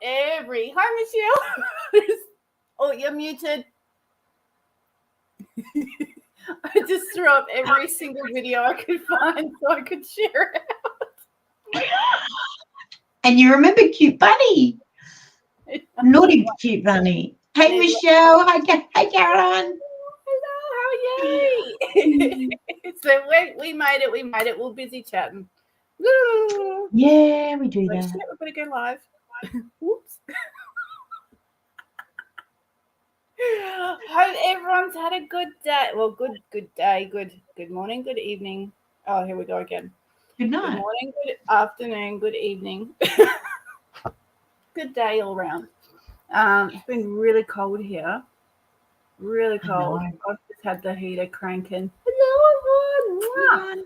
every. Hi, Michelle. Oh, you're muted. I just threw up every single video I could find so I could share it out. And you remember Cute Bunny? Naughty Cute Bunny. Hey, Michelle. Hi, Caroline. Hello, how are you? So we made it. We made it. We're busy chatting. Woo. Yeah, we do Like, that. shit, we're going to go live. Whoops. Hope everyone's had a good day. Well, good day, good morning, good evening. Oh, here we go again. Good night. Good morning, good afternoon, good evening. Good day all around. It's been really cold here. Really cold. I've just had the heater cranking. Hello, everyone.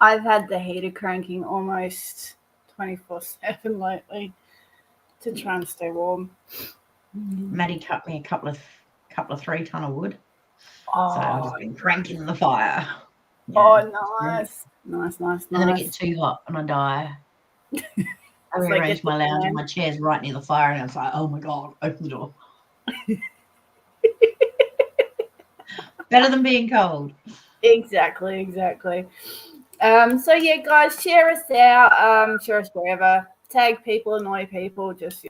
I've had the heater cranking almost 24/7 lately to try and stay warm. Maddie cut me a couple of 3-ton of wood. Oh, so I've just been cranking the fire. Yeah. Oh, nice. Nice. And then I get too hot and I die. I rearranged my lounge and my chair's right near the fire, and I was like, oh my God, open the door. Better than being cold. Exactly. So yeah, guys, share us out, share us wherever. Tag people, annoy people, just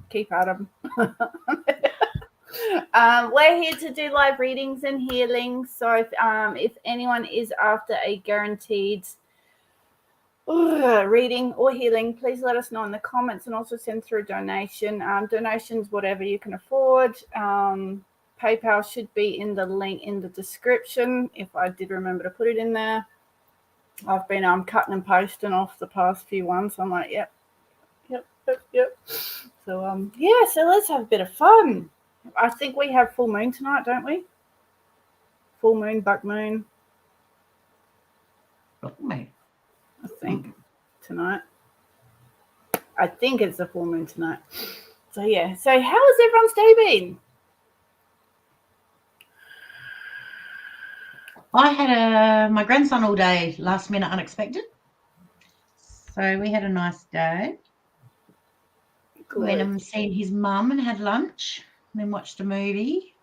keep at them. We're here to do live readings and healings. So if anyone is after a guaranteed reading or healing, please let us know in the comments, and also send through a donation. Donations, whatever you can afford. PayPal should be in the link in the description, if I did remember to put it in there. I've been cutting and pasting off the past few ones. So I'm like, yep. So so let's have a bit of fun. I think we have full moon tonight, don't we? Full moon, buck moon. I think tonight. I think it's a full moon tonight. So yeah. So how has everyone's day been? I had my grandson all day, last minute unexpected. So we had a nice day. Good. Went and seen his mum and had lunch, and then watched a movie.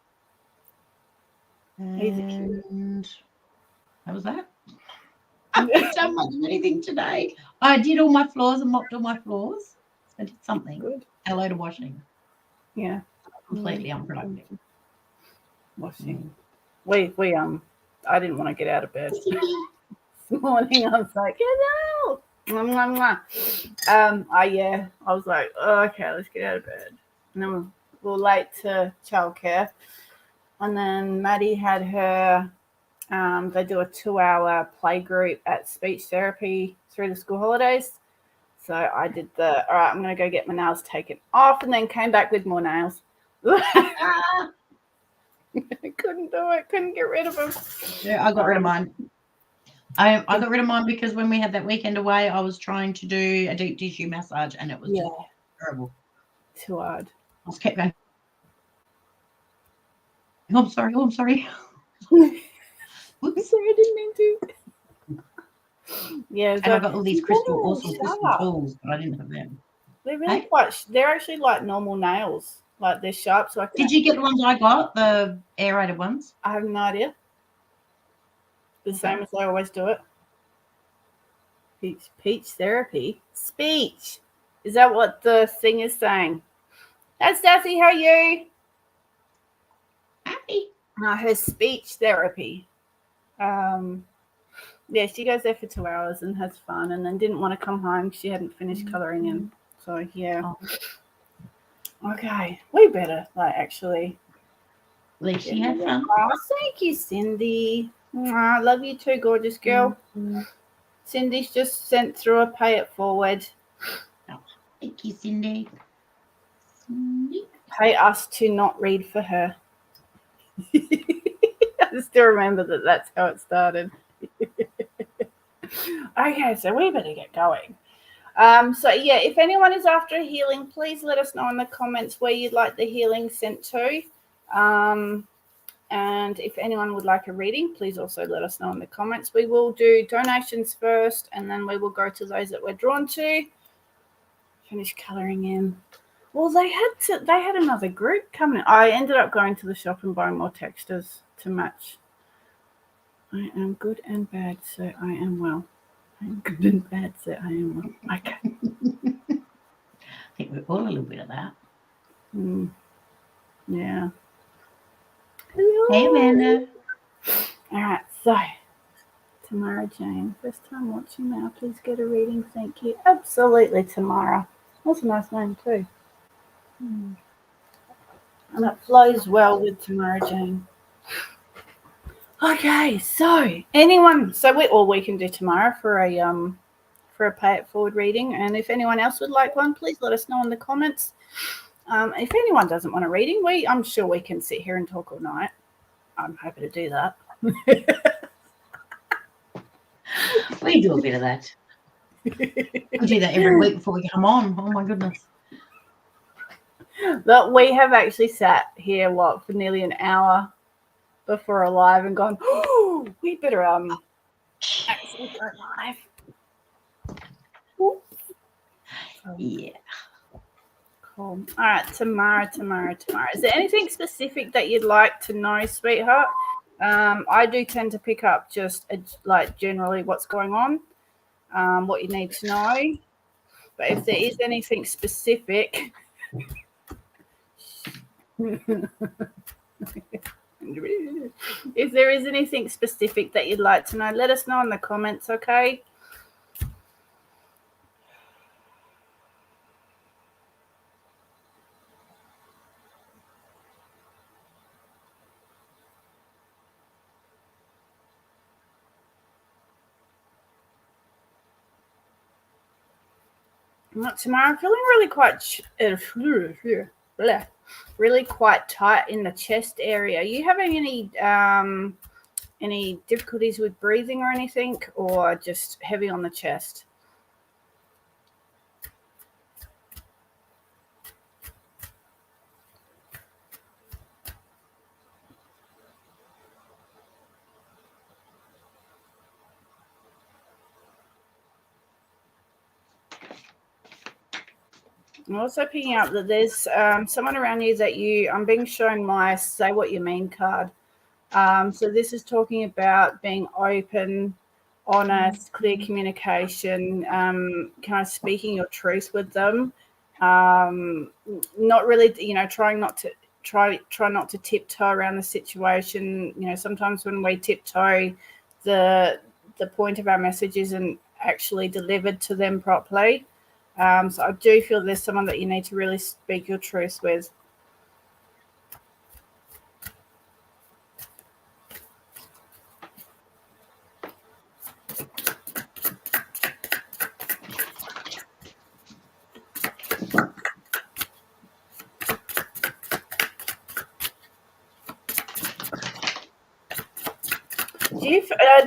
And that was that. I haven't done much of anything today. I did all my floors and mopped all my floors. I did something. Good. A load of washing. Yeah. Completely unproductive. Washing. We I didn't want to get out of bed this morning. I was like, hello. I was like, oh, okay, let's get out of bed. And then we were late to childcare. And then Maddie had her, they do a 2-hour play group at speech therapy through the school holidays. So I did all right, I'm going to go get my nails taken off, and then came back with more nails. I couldn't do it. Couldn't get rid of them. Yeah, I got rid of mine. I got rid of mine because when we had that weekend away, I was trying to do a deep tissue massage, and it was just terrible. Too hard. I just kept going. Oh, I'm sorry. I'm sorry, I didn't mean to. Yeah, and I got all these awesome crystal tools, but I didn't have them. They're really they're actually like normal nails. Like they're sharp. So Did you get the ones I got, the aerated ones? I have no idea. The same as I always do it. Peach therapy. Speech. Is that what the thing is saying? That's Darcy. How are you? Happy. Her speech therapy. Yeah, she goes there for 2 hours and has fun, and then didn't want to come home. She hadn't finished colouring in. So yeah. Oh. Okay, we better actually. At least she had fun. Oh, thank you, Cindy. I love you too, gorgeous girl. Mm-hmm. Cindy's just sent through a pay it forward. Oh, thank you, Cindy. Pay us to not read for her. I still remember that's how it started. Okay, so we better get going. So yeah, if anyone is after a healing, please let us know in the comments where you'd like the healing sent to. And if anyone would like a reading, please also let us know in the comments. We will do donations first, and then we will go to those that we're drawn to. Finish colouring in. Well, they had another group coming. I ended up going to the shop and buying more textures to match. I am good and bad, so I am well. I am good and bad, so I am well. Okay. I think we're all a little bit of that. Yeah. Hey, Amanda. All right, so Tamara Jane, first time watching now. Please get a reading. Thank you. Absolutely, Tamara. That's a nice name too. And it flows well with Tamara Jane. Okay, so anyone, so we can do tomorrow for a pay it forward reading, and if anyone else would like one, please let us know in the comments. If anyone doesn't want a reading, I'm sure we can sit here and talk all night. I'm happy to do that. We do a bit of that. We do that every week before we come on. Oh my goodness. But we have actually sat here for nearly an hour before a live and gone, oh, we better actually go live. Ooh. Yeah. Cool. All right, Tamara. Is there anything specific that you'd like to know, sweetheart? I do tend to pick up just like generally what's going on, what you need to know. But if there is anything specific, if there is anything specific that you'd like to know, let us know in the comments, okay? Tomorrow, I'm feeling really quite tight in the chest area. Are you having any difficulties with breathing or anything, or just heavy on the chest? I'm also picking up that there's someone around you that I'm being shown my say what you mean card. So this is talking about being open, honest, clear communication, kind of speaking your truth with them. Not really, trying not to try not to tiptoe around the situation. Sometimes when we tiptoe, the point of our message isn't actually delivered to them properly. So I do feel there's someone that you need to really speak your truth with.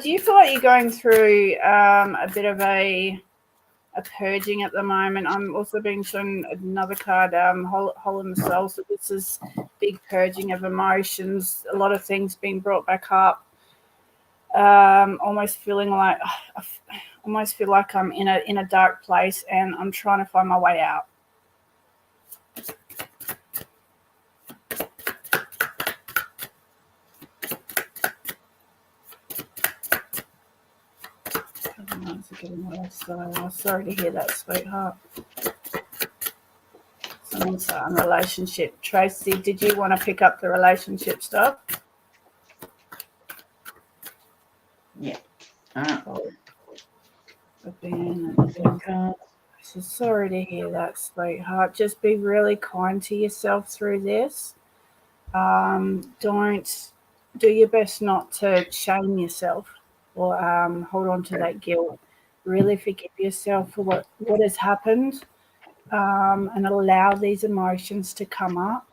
Do you feel like you're going through a bit of a purging at the moment? I'm also being shown another card, Hole in the Soul. So this is big purging of emotions, a lot of things being brought back up. Almost feel like I'm in a dark place and I'm trying to find my way out. Sorry to hear that, sweetheart. Someone's starting a relationship. Tracey, did you want to pick up the relationship stuff? Yeah. So sorry to hear that, sweetheart. Just be really kind to yourself through this. Don't do your best not to shame yourself or hold on to that guilt. Really forgive yourself for what has happened, and allow these emotions to come up.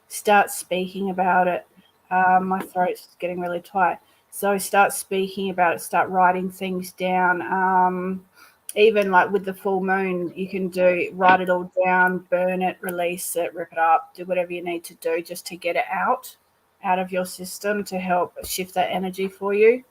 Start speaking about it. My throat's getting really tight. So start speaking about it. Start writing things down. Even like with the full moon, you can write it all down, burn it, release it, rip it up, do whatever you need to do just to get it out of your system to help shift that energy for you.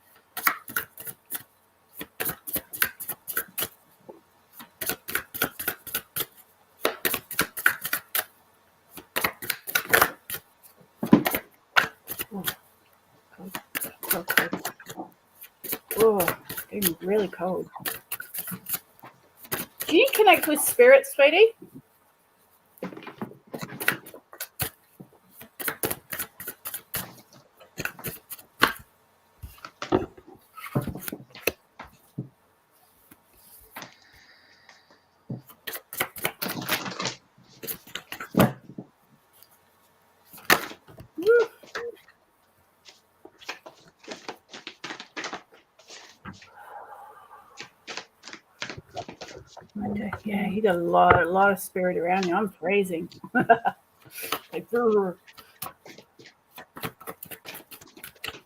Oh, it's getting really cold. Do you connect with spirit, sweetie? Yeah, you got a lot of spirit around you. I'm freezing. Like, brr.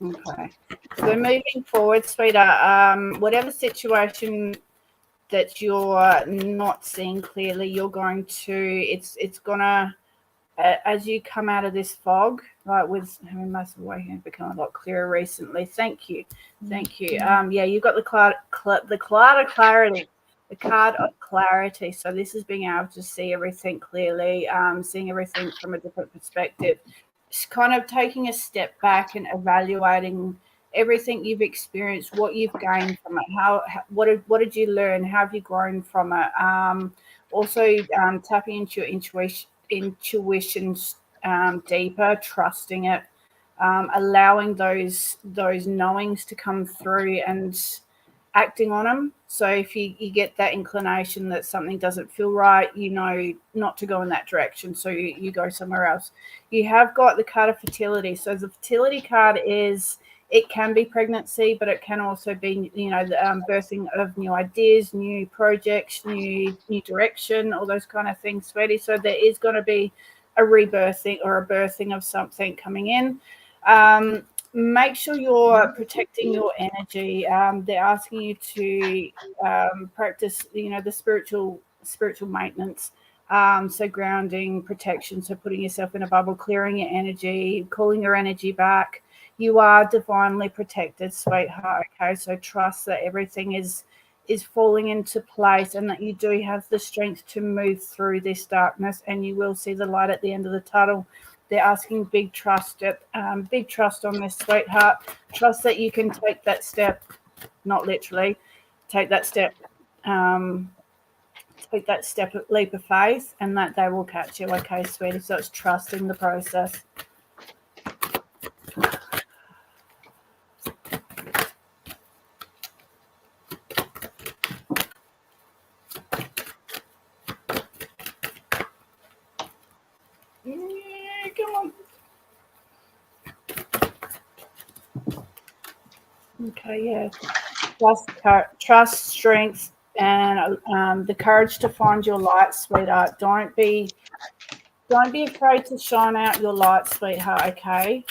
Okay. So moving forward, sweetheart, whatever situation that you're not seeing clearly, you're going to, it's gonna, as you come out of this fog, right, with having most of the way here become a lot clearer recently. Thank you. Yeah, you've got the card of clarity. So this is being able to see everything clearly, seeing everything from a different perspective. Just kind of taking a step back and evaluating everything you've experienced, what you've gained from it, what did you learn, how have you grown from it. Also, tapping into your intuition deeper, trusting it, allowing those knowings to come through and acting on them. So if you get that inclination that something doesn't feel right, you know not to go in that direction, so you go somewhere else. You have got the card of fertility. So the fertility card it can be pregnancy, but it can also be, the birthing of new ideas, new projects, new direction, all those kind of things, sweetie. So there is going to be a rebirthing or a birthing of something coming in. Make sure you're protecting your energy. They're asking you to practice, the spiritual maintenance. So grounding, protection, so putting yourself in a bubble, clearing your energy, calling your energy back. You are divinely protected, sweetheart. Okay, so trust that everything is falling into place and that you do have the strength to move through this darkness, and you will see the light at the end of the tunnel. They're asking big trust on this, sweetheart. Trust that you can take that step, not literally, take that step, leap of faith, and that they will catch you. Okay, sweetie. So it's trusting the process. Yeah, come on. Okay, yeah. Trust, strength, and the courage to find your light, sweetheart. Don't be afraid to shine out your light, sweetheart. Okay,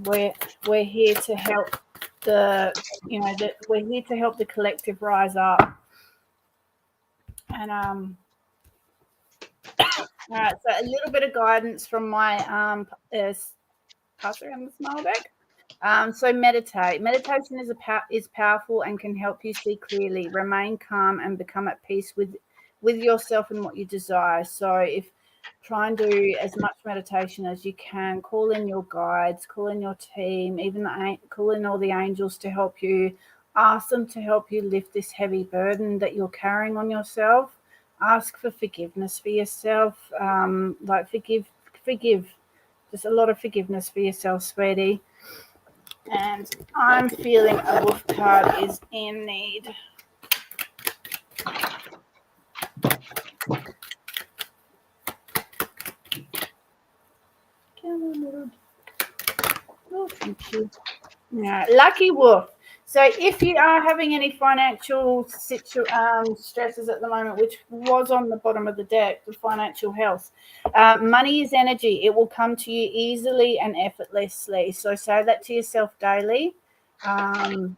we're here to help we're here to help the collective rise up. And all right, so a little bit of guidance from my pastor in the small bag. So meditate. Meditation is powerful and can help you see clearly, remain calm, and become at peace with yourself and what you desire. So if try and do as much meditation as you can, call in your guides, call in your team, even call in all the angels to help you. Ask them to help you lift this heavy burden that you're carrying on yourself. Ask for forgiveness for yourself. Forgive. Just a lot of forgiveness for yourself, sweetie. And I'm feeling a wolf card is in need. Oh, thank you. Yeah, lucky wolf. So if you are having any financial stresses at the moment, which was on the bottom of the deck, the financial health, money is energy. It will come to you easily and effortlessly. So say that to yourself daily, and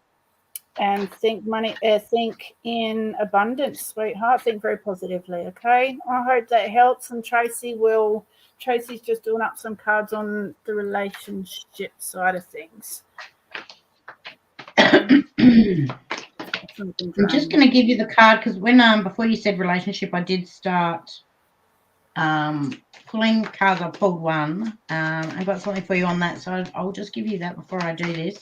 think in abundance, sweetheart. Think very positively, okay? I hope that helps. And Tracy's just doing up some cards on the relationship side of things. I'm just going to give you the card because when before you said relationship, I did start pulling cards. I pulled one. I got something for you on that, so I'll just give you that before I do this.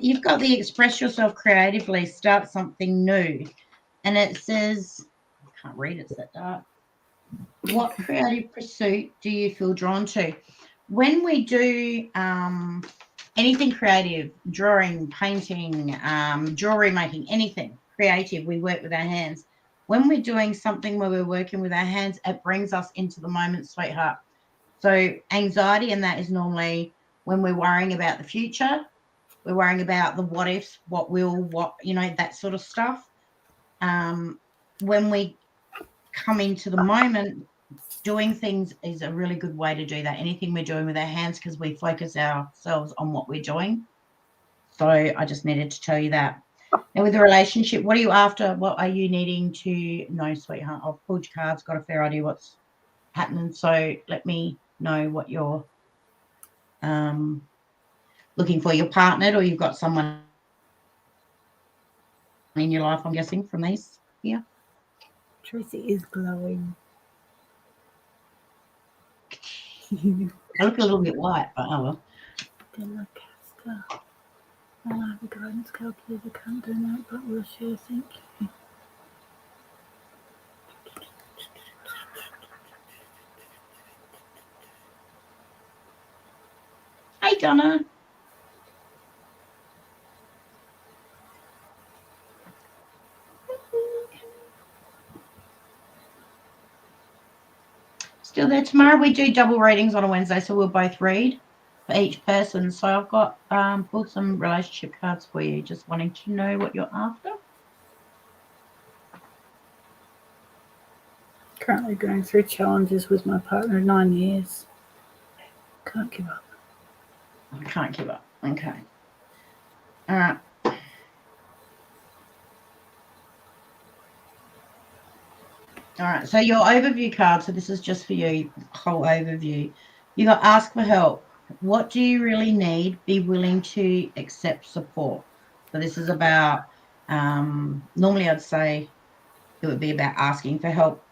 You've got the express yourself creatively, start something new. And it says, I can't read, it's that dark. What creative pursuit do you feel drawn to? When we do anything creative, drawing, painting, jewelry making, anything creative, we work with our hands. When we're doing something where we're working with our hands, it brings us into the moment, sweetheart. So anxiety, and that is normally when we're worrying about the future, we're worrying about the what ifs, what will, what, that sort of stuff. When we come into the moment, doing things is a really good way to do that. Anything we're doing with our hands, because we focus ourselves on what we're doing. So I just needed to tell you that. Now, with the relationship, what are you after? What are you needing to know, sweetheart? I've pulled your cards, got a fair idea what's happening. So let me know what you're looking for. You're partnered, or you've got someone in your life, I'm guessing, from these here. Tracey is glowing. I look a little bit white, but oh well. Della Casta. I have a guidance calculator, can't do that, but we'll share, thank you. Hey, Donna. Still there tomorrow. We do double readings on a Wednesday, so we'll both read for each person. So I've got pulled some relationship cards for you, just wanting to know what you're after. Currently going through challenges with my partner, 9 years. Can't give up. I can't give up. Okay. All right. All right, so your overview card, so this is just for you, whole overview. You got ask for help. What do you really need? Be willing to accept support. So this is about, normally I'd say it would be about asking for help,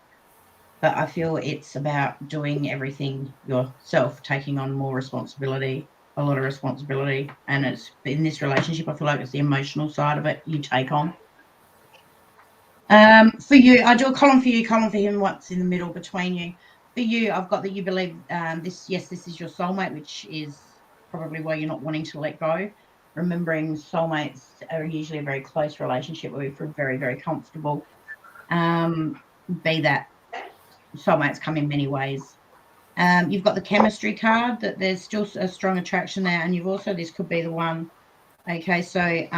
but I feel it's about doing everything yourself, taking on more responsibility, a lot of responsibility. And it's in this relationship, I feel like it's the emotional side of it you take on. For you, I do a column for you, column for him, what's in the middle between you. For you, I've got that you believe this is your soulmate, which is probably why you're not wanting to let go. Remembering soulmates are usually a very close relationship where we feel very, very comfortable. Be that soulmates come in many ways. You've got the chemistry card, that there's still a strong attraction there. And you've also, this could be the one. Okay, so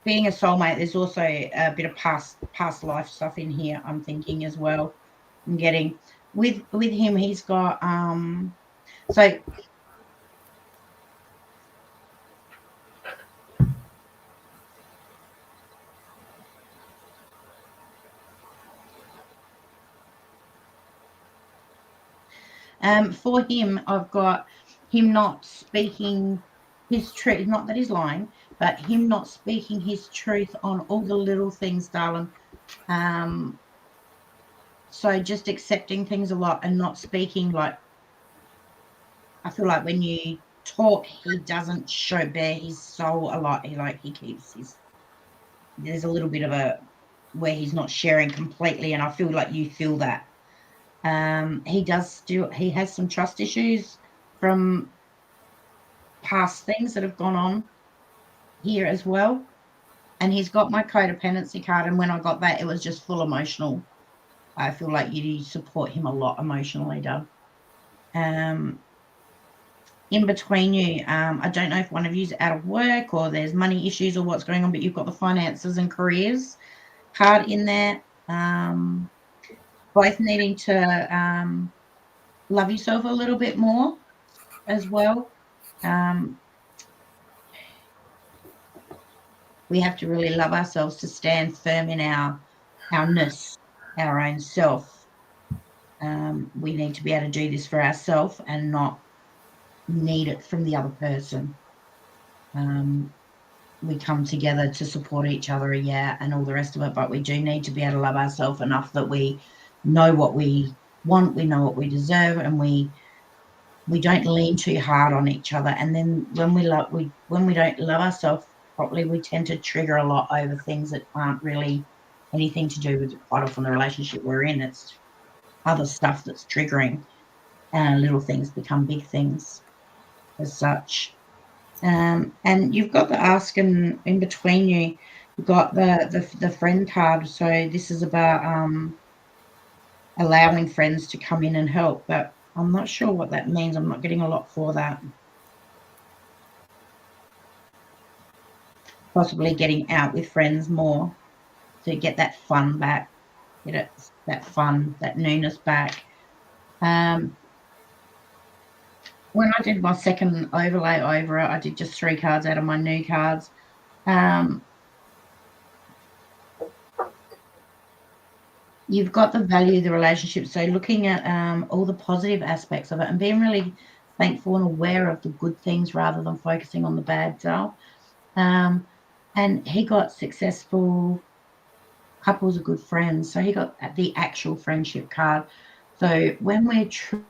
being a soulmate, there's also a bit of past life stuff in here, I'm thinking as well. I'm getting with him, he's got so for him, I've got him not speaking his truth, not that he's lying, but him not speaking his truth on all the little things, darling. So just accepting things a lot and not speaking. Like, I feel like when you talk, he doesn't show bare his soul a lot. He keeps there's a little bit of a where he's not sharing completely, and I feel like you feel that. He has some trust issues from past things that have gone on here as well. And he's got my codependency card, and when I got that, it was just full emotional. I feel like you support him a lot emotionally, Doug. In between you, I don't know if one of you's out of work or there's money issues or what's going on, but you've got the finances and careers card in there. Both needing to love yourself a little bit more as well. We have to really love ourselves to stand firm in ourness, our own self. We need to be able to do this for ourselves and not need it from the other person. We come together to support each other, yeah, and all the rest of it, but we do need to be able to love ourselves enough that we know what we want, we know what we deserve, and we we don't lean too hard on each other. And then when we don't love ourselves properly, we tend to trigger a lot over things that aren't really anything to do with quite often the relationship we're in. It's other stuff that's triggering, and little things become big things as such. And you've got the asking in between you. You've got the friend card. So this is about allowing friends to come in and help, but I'm not sure what that means. I'm not getting a lot for that. Possibly getting out with friends more to get that fun back, that fun, that newness back. When I did my second overlay over it, I did just 3 cards out of my new cards. You've got the value of the relationship. So looking at all the positive aspects of it and being really thankful and aware of the good things rather than focusing on the bad stuff. And he got successful couples of good friends. So he got the actual friendship card. So when we're true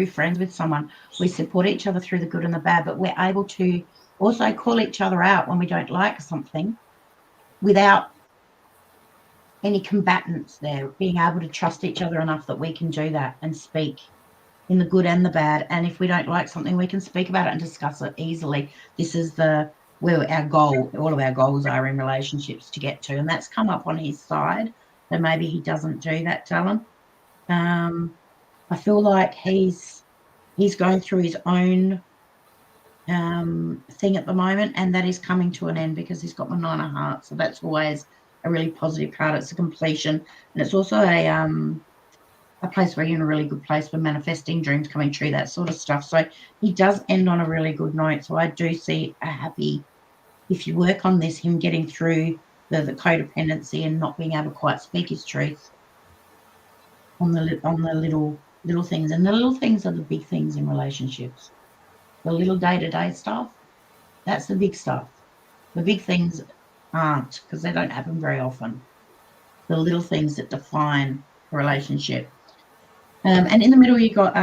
friends with someone, we support each other through the good and the bad, but we're able to also call each other out when we don't like something without any combatants there, being able to trust each other enough that we can do that and speak in the good and the bad. And if we don't like something, we can speak about it and discuss it easily. This is where our goal, all of our goals are in relationships to get to, and that's come up on his side. So maybe he doesn't do that, Talon. I feel like he's going through his own thing at the moment, and that is coming to an end because he's got my 9 of Hearts. So that's always a really positive card. It's a completion, and it's also a place where you're in a really good place for manifesting dreams coming true, that sort of stuff. So he does end on a really good note. So I do see a happy, if you work on this, him getting through the codependency and not being able to quite speak his truth on the little things. And the little things are the big things in relationships. The little day-to-day stuff, that's the big stuff. The big things aren't, because they don't happen very often. The little things that define a relationship. And in the middle, you got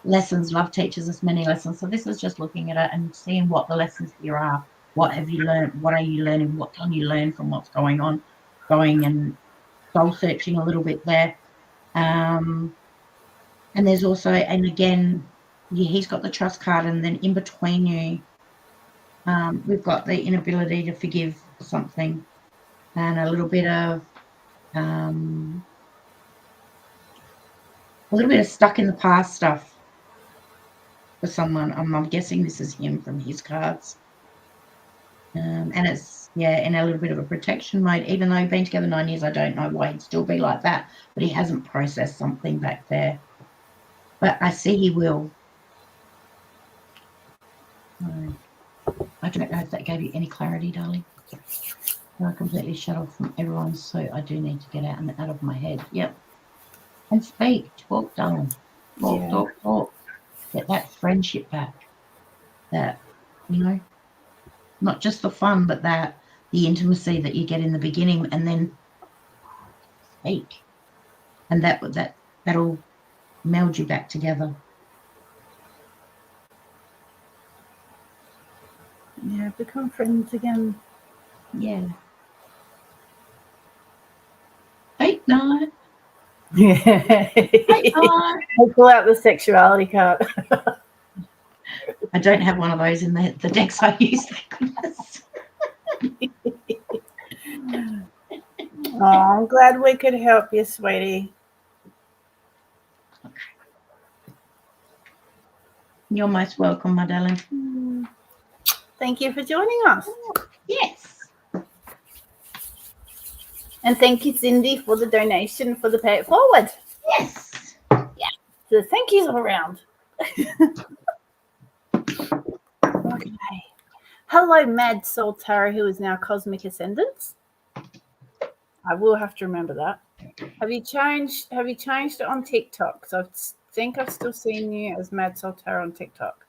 lessons. Love teaches us many lessons. So this is just looking at it and seeing what the lessons here are. What have you learned? What are you learning? What can you learn from what's going on? Going and soul searching a little bit there. And there's also, and again, he's got the trust card, and then in between you, we've got the inability to forgive something, and a little bit of stuck in the past stuff for someone. I'm guessing this is him from his cards. And it's, in a little bit of a protection mode. Even though we've been together 9 years, I don't know why he'd still be like that, but he hasn't processed something back there. But I see he will. I don't know if that gave you any clarity, darling. I completely shut off from everyone, so I do need to get out of my head. Yep. And speak, talk, darling. Talk. Get that friendship back. That, not just the fun, but the intimacy that you get in the beginning, and then speak. And that'll meld you back together. Yeah, become friends again. Yeah. Date night. Yeah. Pull out the sexuality card. I don't have one of those in the decks I use, thank goodness. Oh, I'm glad we could help you, sweetie. Okay. You're most welcome, my darling. Thank you for joining us. Yes. And thank you, Cindy, for the donation for the Pay It Forward. Yes. Yeah. So thank yous all around. Okay. Hello, Mad Soul Tarot, who is now Cosmic Ascendants. I will have to remember that. Have you changed it on TikTok? Because I think I've still seen you as Mad Soul Tarot on TikTok.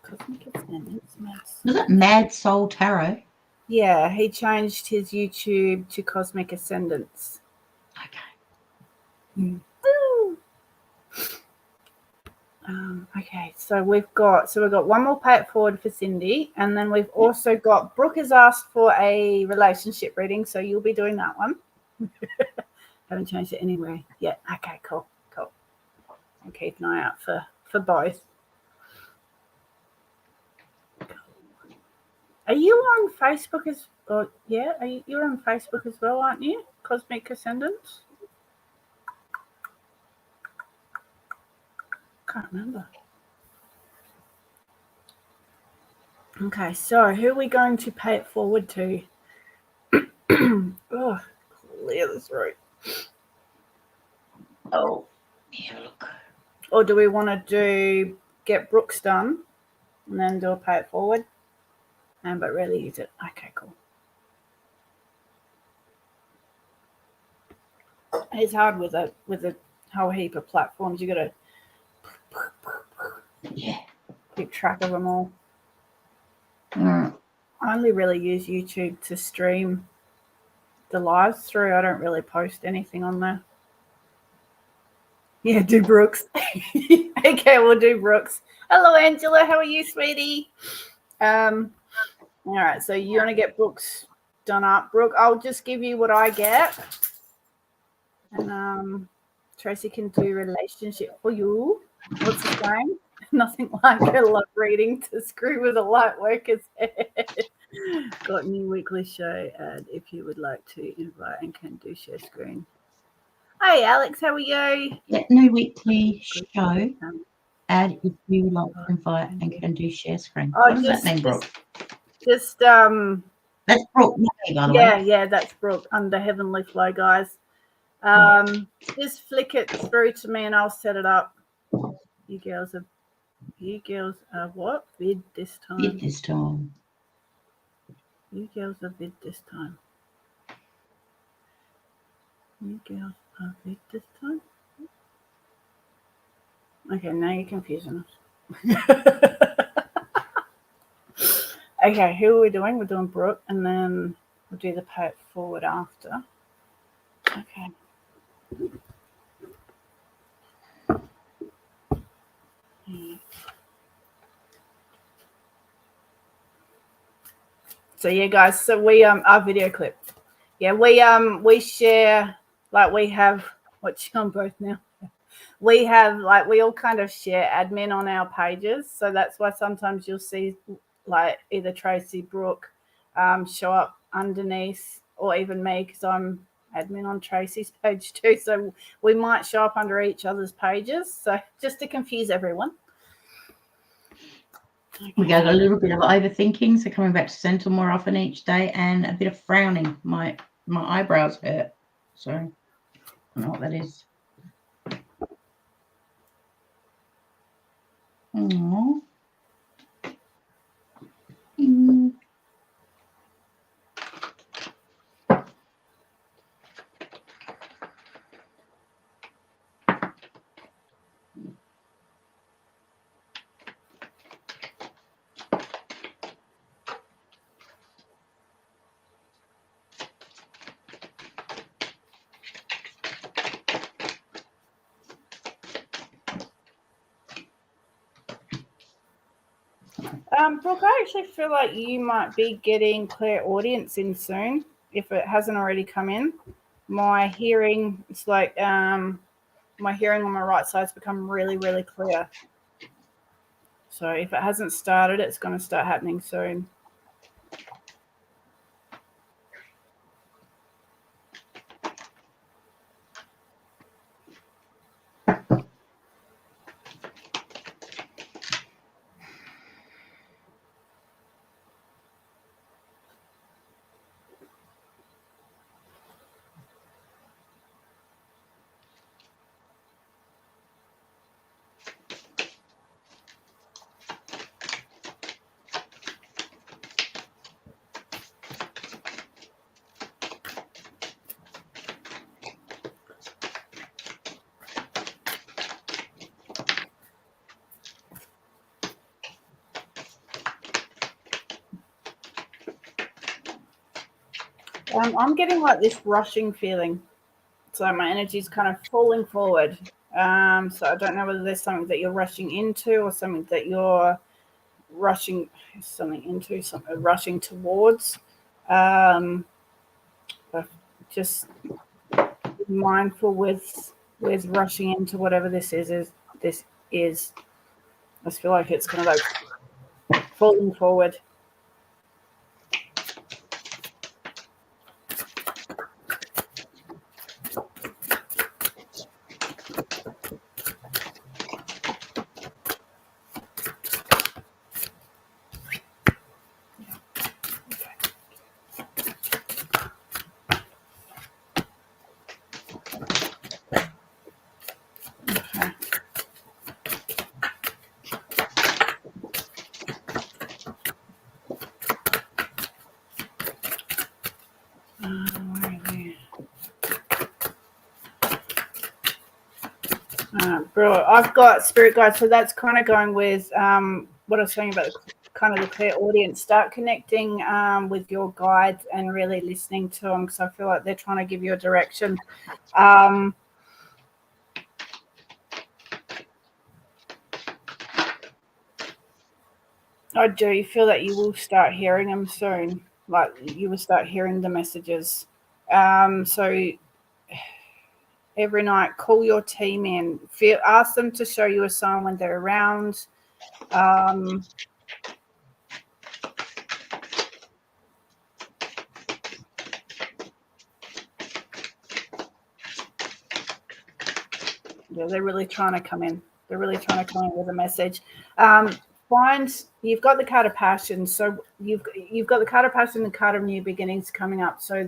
Cosmic Ascendants. Was it Mad Soul Tarot? Yeah, he changed his YouTube to Cosmic Ascendants. Woo! Okay, so we've got one more pay it forward for Cindy, and then we've also got Brooke has asked for a relationship reading, so you'll be doing that one. Haven't changed it anywhere yet. Okay, cool. I'll keep an eye out for both. Are you on Facebook you're on Facebook as well, aren't you? Cosmic Ascendants? Can't remember. Okay, so who are we going to pay it forward to? Oh, clear the throat. Oh, yeah, look. Or do we want to get Brookes done and then do a pay it forward? But really use it. Okay, cool. It's hard with a whole heap of platforms. You got to keep track of them all. I only really use YouTube to stream the lives through. I don't really post anything on there. Yeah, do Brookes. Okay, we'll do Brookes. Hello, Angela. How are you, sweetie? All right, so you want to get Brookes done up. Brooke, I'll just give you what I get. And Tracey can do relationship for you. What's his name? Nothing like a love reading to screw with a light worker's head. Got new weekly show ad if you would like to invite and can do share screen. Hey Alex, how are you? Yeah, new weekly show ad if you would like to invite and can do share screen. What does that mean, Brooke? Just that's Brooke, by the way. Yeah, that's Brooke under Heavenly Flow, guys. Just flick it through to me and I'll set it up. You girls are what? Vid this time. Vid this time. You girls are vid this time. You girls are vid this time. Okay, now you're confusing us. Okay, who are we doing? We're doing Brooke, and then we'll do the pay it forward after. Okay. So yeah, guys. So we our video clip. Yeah, we share, like we have what's on both now. We have like we all kind of share admin on our pages, so that's why sometimes you'll see like either Tracey, Brooke show up underneath, or even me because I'm admin on Tracey's page too. So we might show up under each other's pages. So just to confuse everyone. Okay. We got a little bit of overthinking, so coming back to center more often each day, and a bit of frowning. My eyebrows hurt, so I don't know what that is. Aww. Brooke, I actually feel like you might be getting clairaudience in soon, if it hasn't already come in. My hearing, it's like my hearing on my right side's become really, really clear. So if it hasn't started, it's going to start happening soon. I'm getting like this rushing feeling. It's So my energy is kind of falling forward. So I don't know whether there's something that you're rushing into or something that you're rushing towards. But just be mindful with rushing into whatever this is. I just feel like it's kind of like falling forward. Bro, I've got spirit guides, so that's kind of going with what I was saying about the clear audience. Start connecting with your guides and really listening to them, because I feel like they're trying to give you a direction. I do feel that you will start hearing them soon. Like you will start hearing the messages. So every night, call your team in. Ask them to show you a sign when they're around. Yeah, they're really trying to come in. They're really trying to come in with a message. You've got the card of passion. So you've got the card of passion, the card of new beginnings coming up. So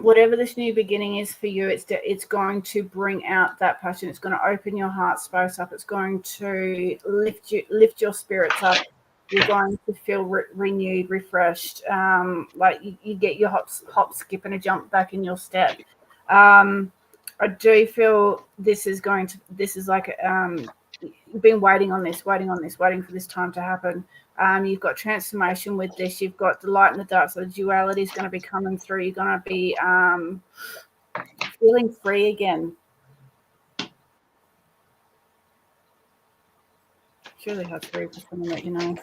whatever this new beginning is for you, it's going to bring out that passion. It's going to open your heart space up. It's going to lift your spirits up. You're going to feel renewed, refreshed. Like you get your hop, skip, and a jump back in your step. I do feel this is like you've been waiting for this time to happen. You've got transformation with this. You've got the light and the dark. So the duality is going to be coming through. You're going to be feeling free again. Surely have free for someone that you know.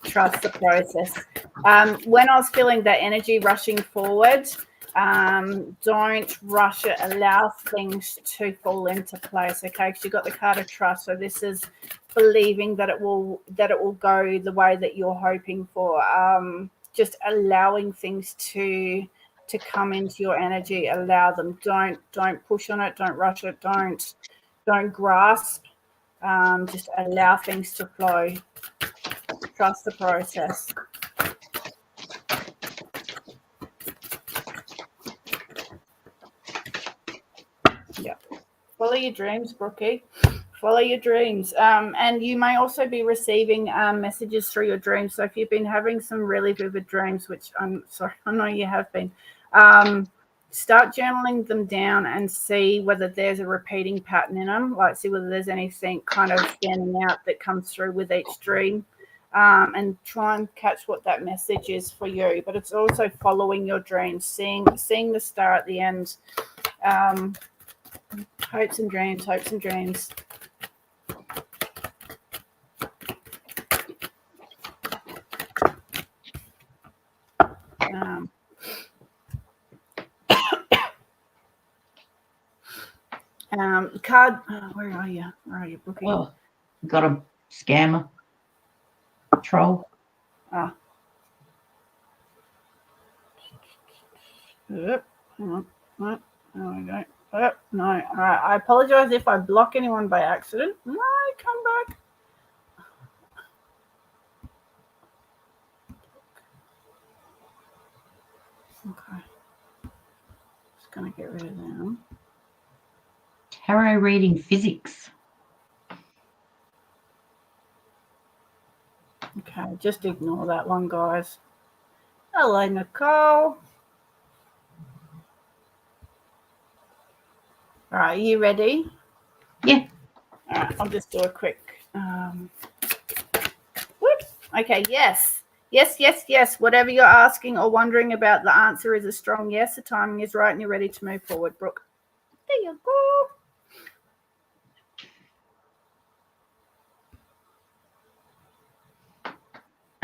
Trust the process. When I was feeling that energy rushing forward, don't rush it. Allow things to fall into place, okay? Because you've got the card of trust. So this is believing that it will go the way that you're hoping for. Just allowing things to come into your energy. Allow them. Don't push on it. Don't rush it. Don't grasp. Just allow things to flow. Trust the process. Yeah. Follow your dreams, Brookie. Follow your dreams. And you may also be receiving messages through your dreams. So if you've been having some really vivid dreams, which I'm sorry, I know you have been, start journaling them down and see whether there's a repeating pattern in them. Like see whether there's anything kind of standing out that comes through with each dream. And try and catch what that message is for you. But it's also following your dreams, seeing the star at the end. Hopes and dreams. Card. Where are you? Brookie? Oh, got a scammer. Troll. Ah. Yep. Hang on. No, there we go. Yep. No. All right. I apologize if I block anyone by accident. No, come back. Okay. Just gonna get rid of them. Tarot reading physics. Okay, just ignore that one, guys. Hello, Nicole. All right, are you ready? Yeah. All right, I'll just do a quick. Whoops. Okay, yes. Yes, yes, yes. Whatever you're asking or wondering about, the answer is a strong yes. The timing is right and you're ready to move forward, Brooke. There you go.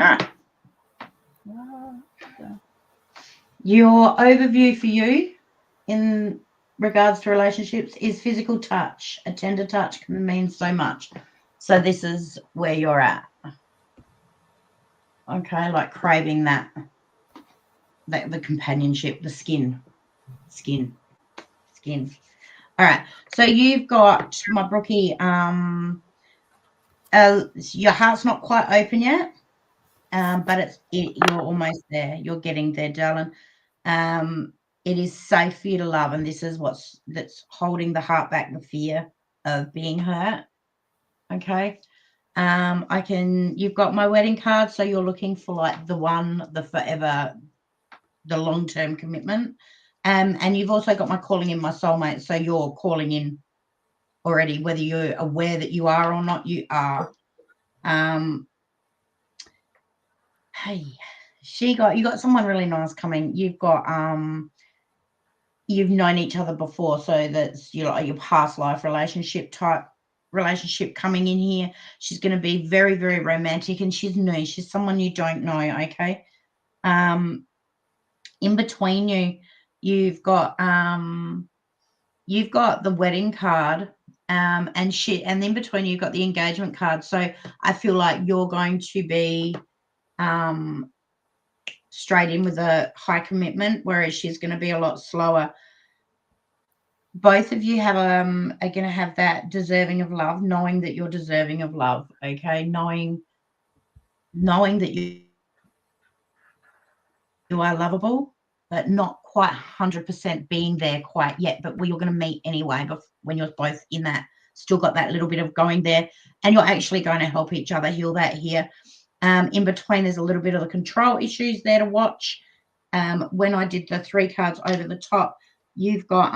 All right. Your overview for you in regards to relationships is physical touch. A tender touch can mean so much. So this is where you're at. Okay, like craving that the companionship, the skin. All right. So you've got my Brookie. Your heart's not quite open yet, but you're almost there. You're getting there, darling. It is safe for you to love, and this is that's holding the heart back, the fear of being hurt. Okay. You've got my wedding card, so you're looking for like the one, the forever, the long-term commitment. And you've also got my calling in, my soulmate, so you're calling in already, whether you're aware that you are or not, you are. Hey, you got someone really nice coming. You've known each other before, so that's your past life relationship coming in here. She's going to be very, very romantic, and she's new. She's someone you don't know. Okay. In between you've got the wedding card, and in between you've got the engagement card. So I feel like you're going to be straight in with a high commitment, whereas she's going to be a lot slower. Both of you are going to have that deserving of love, knowing that you're deserving of love. Okay, knowing that you are lovable, but not quite 100% being there quite yet. But you're going to meet anyway. But when you're both in that, still got that little bit of going there, and you're actually going to help each other heal that here. In between, there's a little bit of the control issues there to watch. When I did the 3 cards over the top, you've got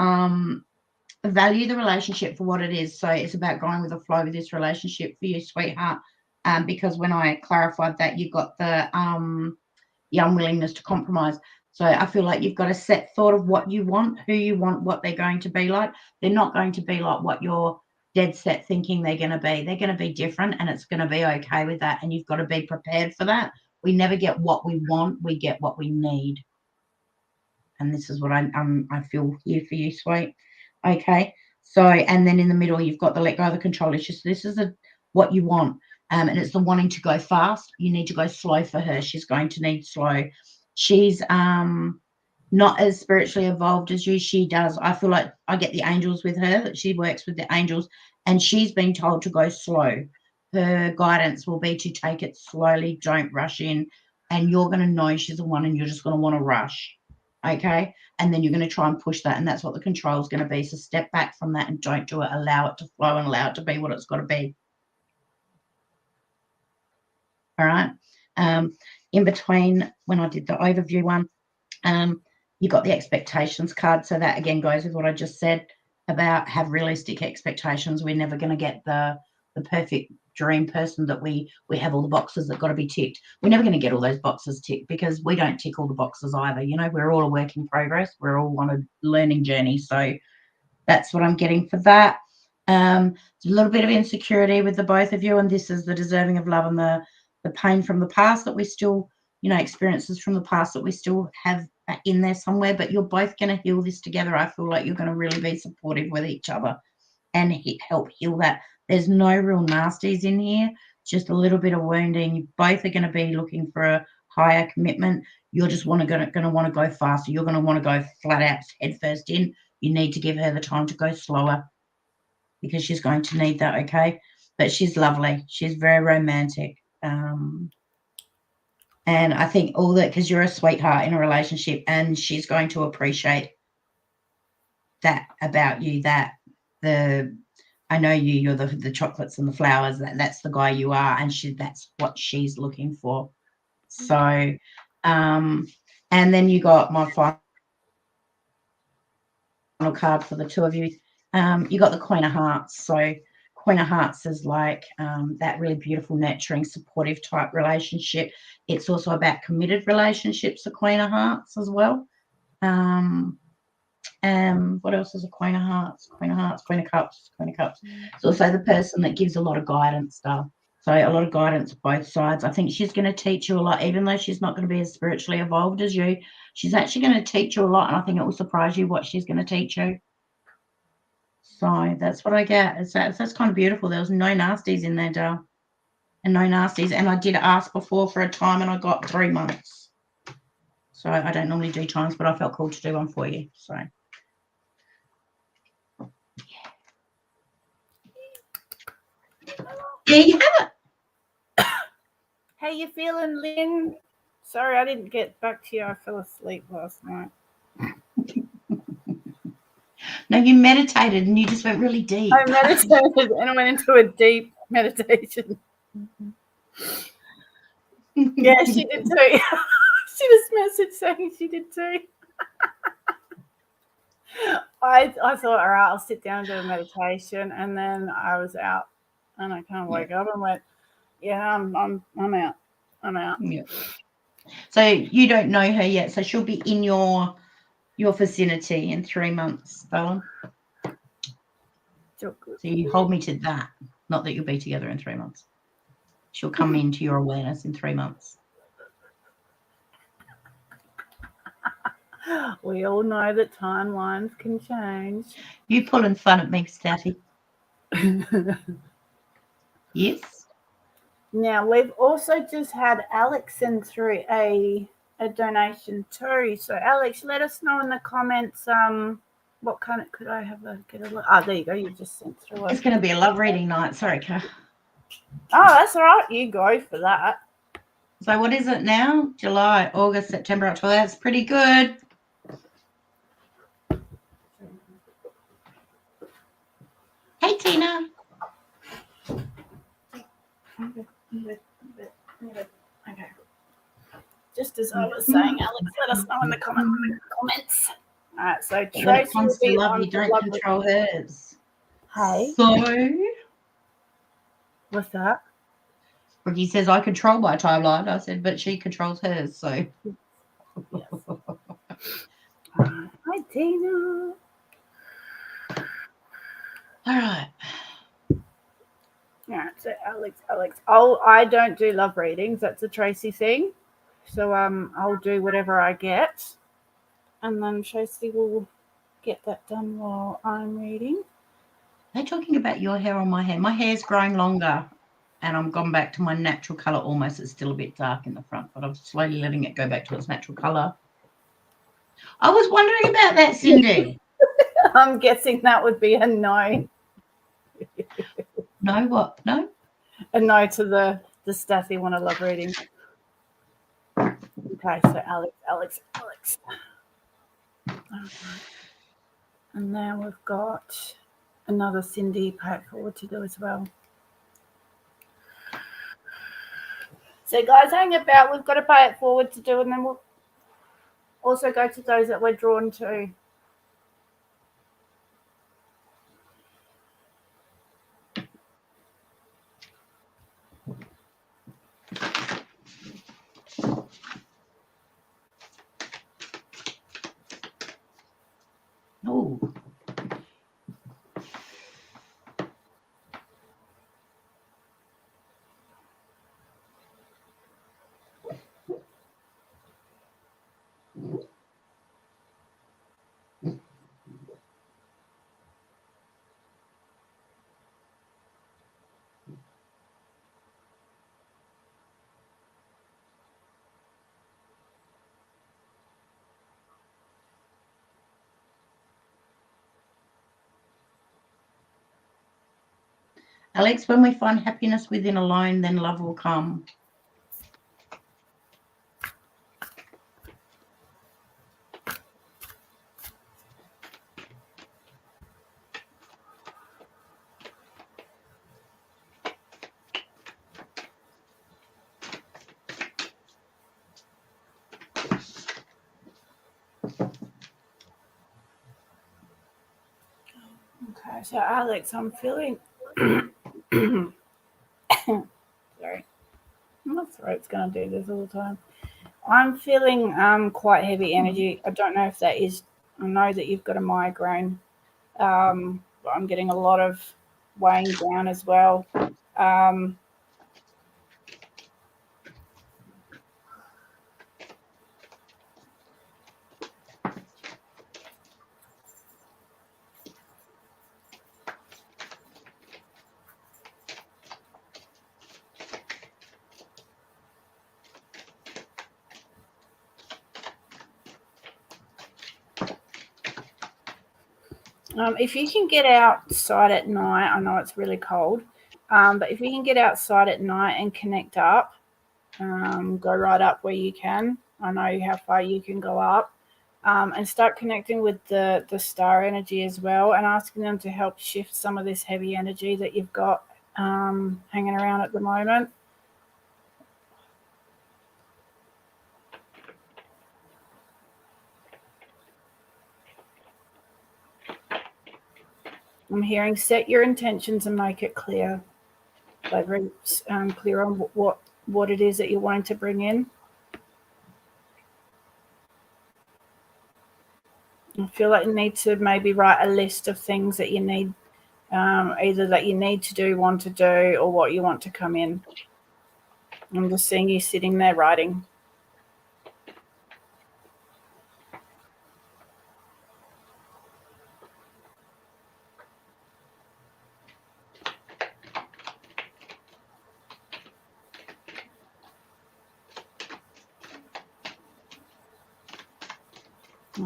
value the relationship for what it is. So it's about going with the flow with this relationship for you, sweetheart. Because when I clarified that, you got the unwillingness to compromise. So I feel like you've got a set thought of what you want, who you want, what they're going to be like. They're not going to be like what you're dead set thinking they're going to be. They're going to be different, and it's going to be okay with that. And you've got to be prepared for that. We never get what we want. We get what we need. And this is what I feel here for you, sweet. Okay. So, and then in the middle, you've got the let go of the control issues. So this is what you want. And it's the wanting to go fast. You need to go slow for her. She's going to need slow. She's not as spiritually evolved as you. She does. I feel like I get the angels with her, that she works with the angels, and she's been told to go slow. Her guidance will be to take it slowly. Don't rush in. And you're going to know she's the one, and you're just going to want to rush. Okay. And then you're going to try and push that. And that's what the control is going to be. So step back from that and don't do it. Allow it to flow and allow it to be what it's got to be. All right. In between, when I did the overview one, you got the expectations card. So that again goes with what I just said about have realistic expectations. We're never going to get the perfect dream person that we have all the boxes that got to be ticked. We're never going to get all those boxes ticked because we don't tick all the boxes either. You know, we're all a work in progress. We're all on a learning journey. So that's what I'm getting for that. It's a little bit of insecurity with the both of you, and this is the deserving of love and the pain from the past that we still, experiences from the past that we still have in there somewhere, but you're both going to heal this together. I feel like you're going to really be supportive with each other and help heal that. There's no real nasties in here, just a little bit of wounding. You both are going to be looking for a higher commitment. You're just going to want to go faster. You're going to want to go flat out head first in. You need to give her the time to go slower because she's going to need that, okay? But she's lovely. She's very romantic. And I think all that, because you're a sweetheart in a relationship, and she's going to appreciate that about you, that I know you're the chocolates and the flowers, that's the guy you are, and that's what she's looking for. So, and then you got my final card for the two of you. You got the Queen of Hearts. So Queen of Hearts is like that really beautiful, nurturing, supportive type relationship. It's also about committed relationships, the Queen of Hearts as well. What else is a Queen of Hearts? Queen of Hearts, Queen of Cups, Queen of Cups. It's also the person that gives a lot of guidance stuff. So a lot of guidance both sides. I think she's going to teach you a lot, even though she's not going to be as spiritually evolved as you. She's actually going to teach you a lot, and I think it will surprise you what she's going to teach you. So that's what I get. That's kind of beautiful. There was no nasties in there, Dale. And no nasties. And I did ask before for a time, and I got 3 months. So I don't normally do times, but I felt cool to do one for you. So there you have it. How you feeling, Lynn? Sorry, I didn't get back to you. I fell asleep last night. No, you meditated and you just went really deep. I meditated and I went into a deep meditation. Yeah, she did too. She just messaged saying she did too. I thought, all right, I'll sit down and do a meditation, and then I was out, and I kind of woke up and went, yeah, I'm out. I'm out. Yeah. So you don't know her yet, so she'll be in your vicinity in 3 months, darling. So you hold me to that, not that you'll be together in 3 months. She'll come into your awareness in 3 months. We all know that timelines can change. You pulling fun at me, Statty. Yes. Now, we've also just had Alex send through a donation too. So, Alex, let us know in the comments what kind of, could I have get a look? Oh, there you go. You just sent through It's going to be a love reading night. Sorry, Kat. Oh, that's all right. You go for that. So what is it now? July, August, September, October. That's pretty good. Hey, Tina. Okay. Just as I was saying, Alex, let us know in the comments. All right, so Tracey When it comes to love, you don't control hers. Hey. So? What's that? Ricky says, I control my timeline. I said, but she controls hers, so. Yes. Hi, Tina. All right. Yeah, so Alex. Oh, I don't do love readings. That's a Tracey thing. So I'll do whatever I get, and then Tracey will get that done while I'm reading. They're talking about your hair on my hair. My hair's growing longer, and I'm gone back to my natural color. Almost, it's still a bit dark in the front, but I'm slowly letting it go back to its natural color. I was wondering about that, Cindy. I'm guessing that would be a no. No, what? No? A no to the Staffy want a love reading. Okay, so Alex. And now we've got another Cindy pay it forward to do as well. So guys, hang about. We've got to pay it forward to do, and then we'll also go to those that we're drawn to. Oh. Alex, when we find happiness within alone, then love will come. Okay, so Alex, I'm feeling Sorry, my throat's going to do this all the time. I'm feeling quite heavy energy. I don't know if that is. I know that you've got a migraine, but I'm getting a lot of weighing down as well. If you can get outside at night, I know it's really cold, but if you can get outside at night and connect up, go right up where you can. I know how far you can go up, and start connecting with the star energy as well, and asking them to help shift some of this heavy energy that you've got hanging around at the moment. I'm hearing set your intentions and make it clear. Like very clear on what it is that you're wanting to bring in. I feel like you need to maybe write a list of things that you need, either that you need to do, want to do, or what you want to come in. I'm just seeing you sitting there writing.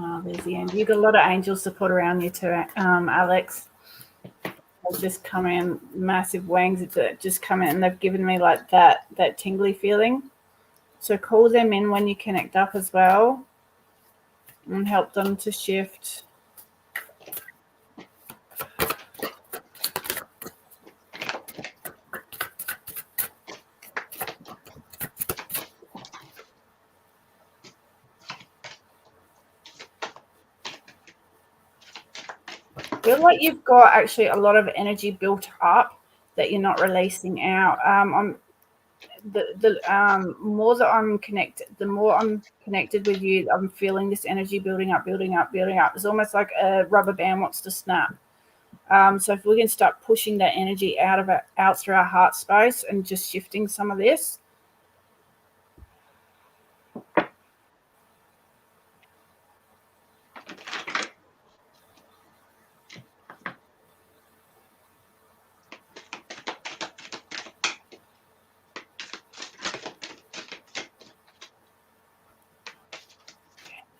Oh, there's the end. You've got a lot of angel support around you too, Alex. They've just come in, massive wings. It's just come in, and they've given me like that tingly feeling. So call them in when you connect up as well, and help them to shift. I feel like you've got actually a lot of energy built up that you're not releasing out. The more that I'm connected, the more I'm connected with you, I'm feeling this energy building up, building up, building up. It's almost like a rubber band wants to snap. So if we can start pushing that energy out through our heart space and just shifting some of this.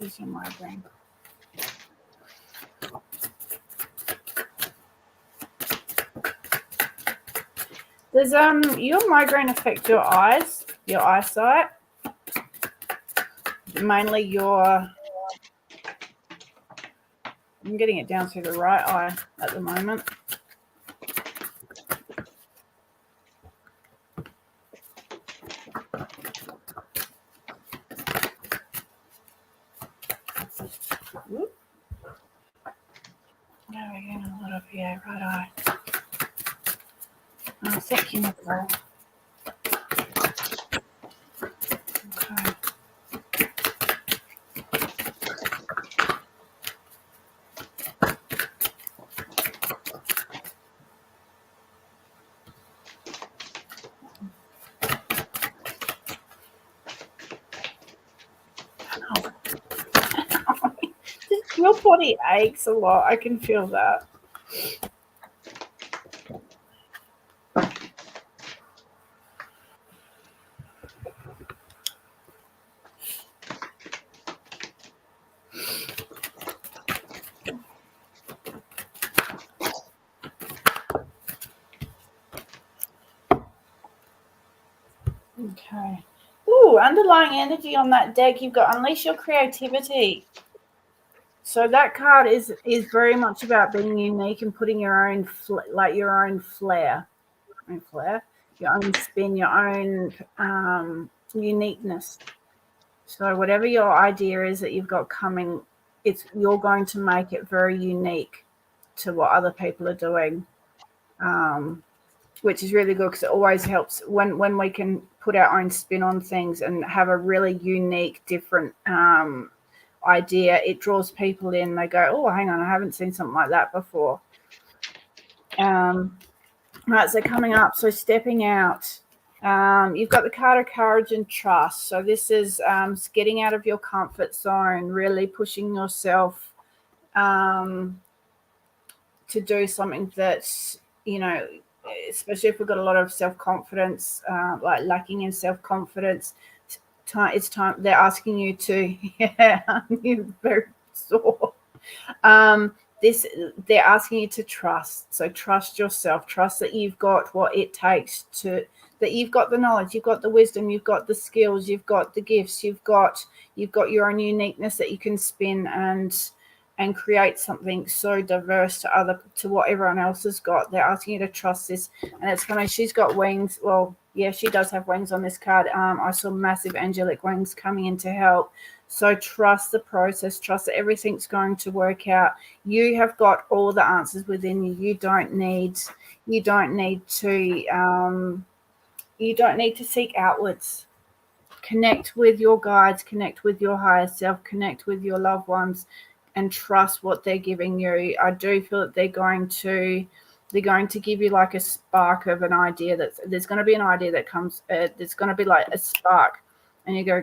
Here's your migraine. Does your migraine affect your eyes, your eyesight? Mainly your. I'm getting it down through the right eye at the moment. Whoop. There we go, a lot of right eye. Oh, thank you, Nicole. Okay. Your body aches a lot. I can feel that. Okay. Ooh, underlying energy on that deck, you've got unleash your creativity. So that card is very much about being unique and putting your own your own flair, your own spin, your own uniqueness. So whatever your idea is that you've got coming, you're going to make it very unique to what other people are doing. which is really good because it always helps when we can put our own spin on things and have a really unique, different idea. It draws people in. They go, oh, hang on, I haven't seen something like that before. Right, so coming up, so stepping out. You've got the card of courage and trust. So this is getting out of your comfort zone, really pushing yourself to do something that's, you know, especially if we've got a lot of self-confidence, like lacking in self-confidence. It's time. They're asking you to, yeah, you're very sore. They're asking you to trust. So trust yourself. Trust that you've got what it takes to. That you've got the knowledge, you've got the wisdom, you've got the skills, you've got the gifts, you've got your own uniqueness that you can spin and create something so diverse to what everyone else has got. They're asking you to trust this, and it's funny. She's got wings. Well, yeah, she does have wings on this card. I saw massive angelic wings coming in to help. So trust the process. Trust that everything's going to work out. You have got all the answers within you. You don't need to seek outwards. Connect with your guides. Connect with your higher self. Connect with your loved ones, and trust what they're giving you. I do feel that they're going to give you like a spark of an idea. There's going to be an idea that comes. There's going to be like a spark. And you go,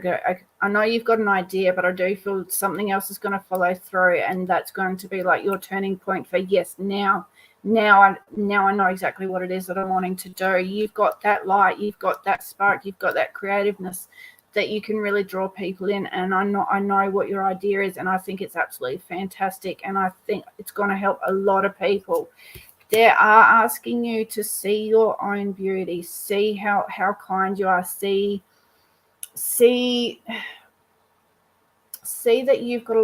I know you've got an idea, but I do feel something else is going to follow through, and that's going to be like your turning point for, yes, now I know exactly what it is that I'm wanting to do. You've got that light, you've got that spark, you've got that creativeness that you can really draw people in. And I know what your idea is, and I think it's absolutely fantastic, and I think it's going to help a lot of people. They are asking you to see your own beauty, see how kind you are, see that you've got a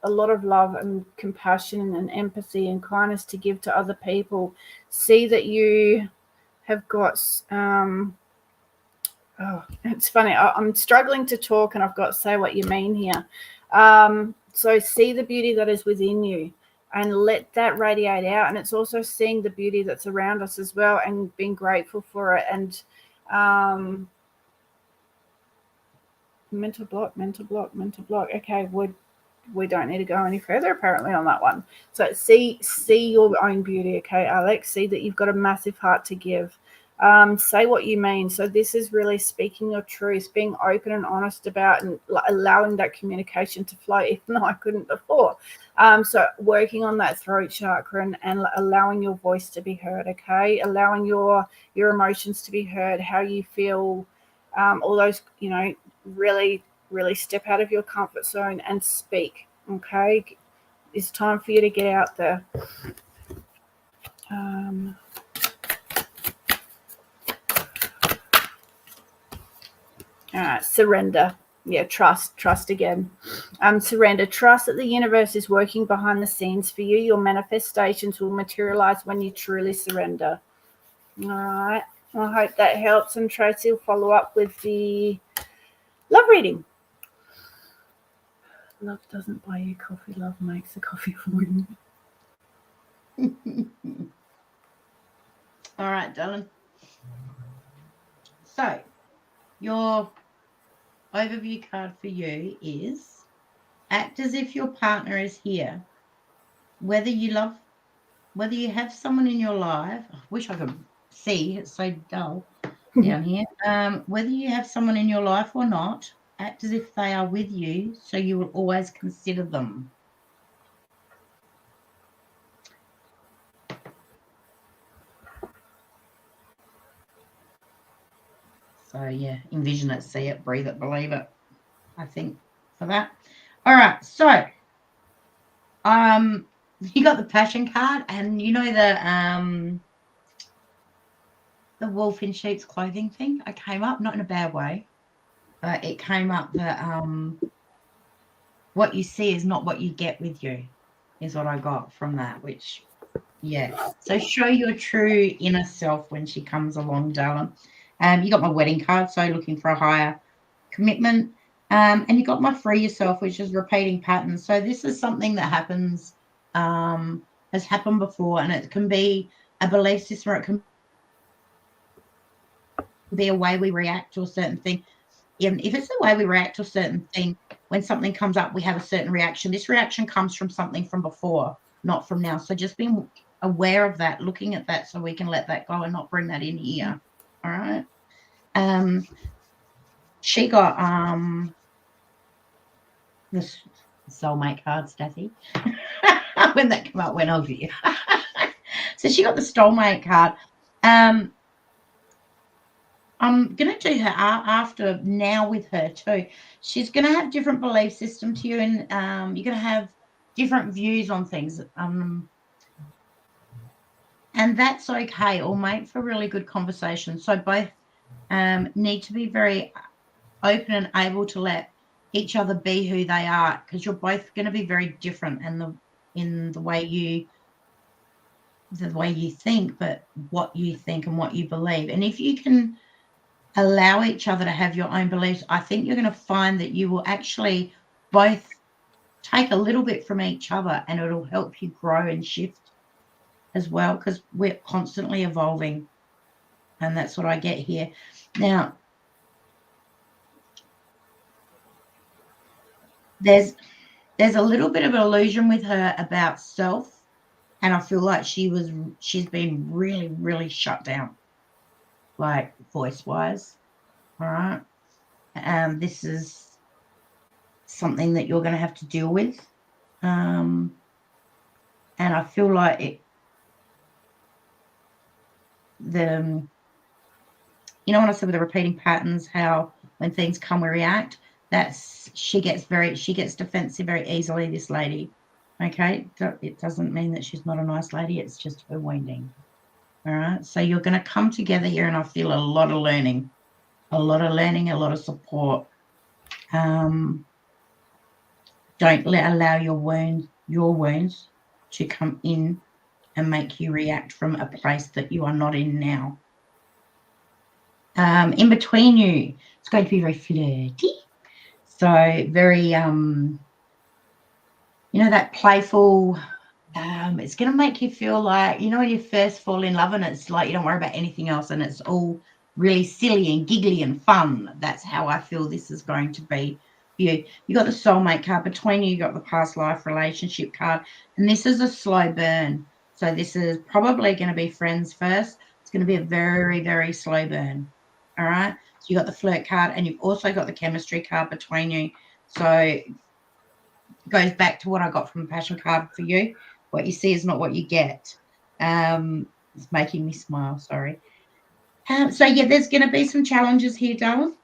lot of love and compassion and empathy and kindness to give to other people. See that you have got it's funny, I'm struggling to talk and I've got to say what you mean here. So see the beauty that is within you and let that radiate out. And it's also seeing the beauty that's around us as well and being grateful for it. And mental block. Okay, we don't need to go any further apparently on that one. So see your own beauty, okay, Alex. See that you've got a massive heart to give. Say what you mean. So this is really speaking your truth, being open and honest about and allowing that communication to flow, even though I couldn't before. So working on that throat chakra and allowing your voice to be heard, okay, allowing your emotions to be heard, how you feel, all those, really, really step out of your comfort zone and speak, okay? It's time for you to get out there. All right, surrender. Yeah, trust again. Surrender. Trust that the universe is working behind the scenes for you. Your manifestations will materialize when you truly surrender. All right. I hope that helps, and Tracey will follow up with the love reading. Love doesn't buy you coffee. Love makes the coffee for you. All right, darling. So your overview card for you is act as if your partner is here. Whether you have someone in your life, I wish I could see, it's so dull down here. Whether you have someone in your life or not, act as if they are with you, so you will always consider them. So yeah, envision it, see it, breathe it, believe it, I think, for that. All right, so you got the passion card, and you know the wolf in sheep's clothing thing. I came up, not in a bad way, but it came up that what you see is not what you get with you, is what I got from that, which, yeah. So show your true inner self when she comes along, darling. You got my wedding card, so looking for a higher commitment. And you got my free yourself, which is repeating patterns. So this is something that happens, has happened before, and it can be a belief system, or it can be a way we react to a certain thing. Even if it's the way we react to a certain thing, when something comes up, we have a certain reaction. This reaction comes from something from before, not from now. So just being aware of that, looking at that so we can let that go and not bring that in here. All right. She got the soulmate card, Steffi. When that came out, went over you. So she got the soulmate card. I'm going to do her after now with her too. She's going to have different belief system to you, and you're going to have different views on things. And that's okay. It'll make for really good conversation. So both need to be very open and able to let each other be who they are, because you're both going to be very different in the way you think, but what you think and what you believe. And if you can allow each other to have your own beliefs, I think you're going to find that you will actually both take a little bit from each other, and it'll help you grow and shift as well, because we're constantly evolving, and that's what I get here. Now, there's a little bit of an illusion with her about self, and I feel like she's been really, really shut down, like voice-wise. All right. This is something that you're going to have to deal with. And I feel like when I said with the repeating patterns, how when things come, we react, she gets defensive very easily, this lady. Okay. It doesn't mean that she's not a nice lady. It's just her wounding. All right. So you're going to come together here, and I feel a lot of learning, a lot of support. Don't allow your wounds to come in and make you react from a place that you are not in now. In between you, it's going to be very flirty. So very, that playful, it's going to make you feel like, when you first fall in love and it's like you don't worry about anything else and it's all really silly and giggly and fun. That's how I feel this is going to be for you. You got the soulmate card. Between you got the past life relationship card. And this is a slow burn. So this is probably going to be friends first. It's going to be a very, very slow burn. All right. So you got the flirt card, and you've also got the chemistry card between you. So it goes back to what I got from the passion card for you. What you see is not what you get. It's making me smile. Sorry. So yeah, there's going to be some challenges here, darling.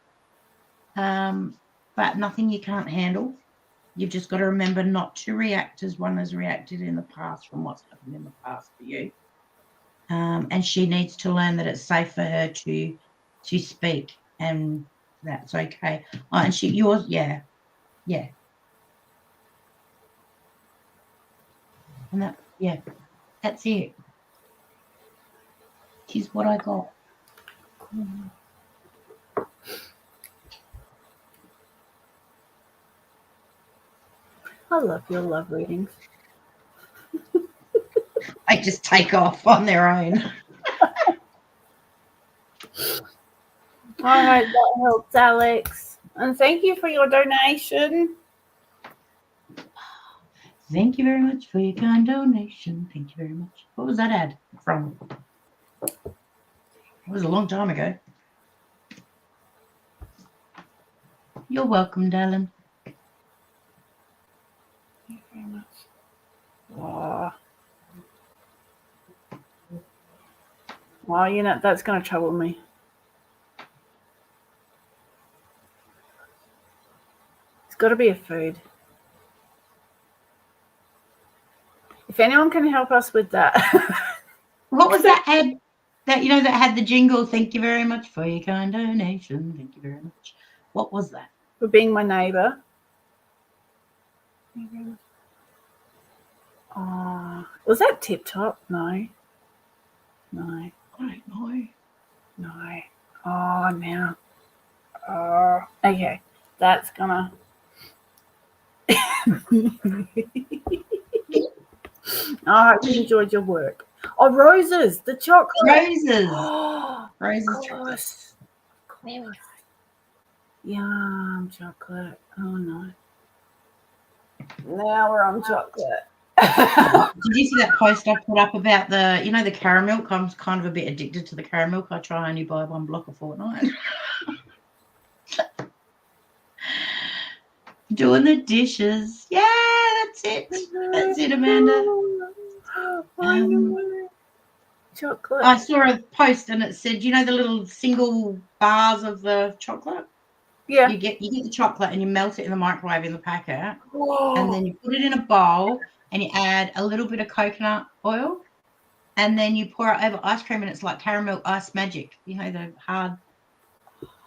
But nothing you can't handle. You've just got to remember not to react as one has reacted in the past from what's happened in the past for you. And she needs to learn that it's safe for her to speak, and that's okay. Oh, and yeah. And that's it. Here's what I got. I love your love readings. They just take off on their own. I hope that helps, Alex. And thank you for your donation. Thank you very much for your kind donation. Thank you very much. What was that ad from? It was a long time ago. You're welcome, darling. Thank you very much. Oh. Well, that's going to trouble me. It's got to be a food. If anyone can help us with that. What was that ad that that had the jingle? Thank you very much for your kind donation. Thank you very much. What was that? For being my neighbour. Was that Tip Top? No. I don't know. No. Oh, now. Okay. That's gonna. I hope you enjoyed your work. Oh, roses, the chocolate. Roses. Oh, Roses. Yum, chocolate. Oh no. Now we're on chocolate. Did you see that post I put up about the caramel? I'm kind of a bit addicted to the caramel. I try only buy one block a fortnight. Doing the dishes. Yeah, that's it. That's it, Amanda. Chocolate. I saw a post and it said, the little single bars of the chocolate? Yeah. You get the chocolate and you melt it in the microwave in the packet. Whoa. And then you put it in a bowl and you add a little bit of coconut oil and then you pour it over ice cream and it's like caramel ice magic. The hard.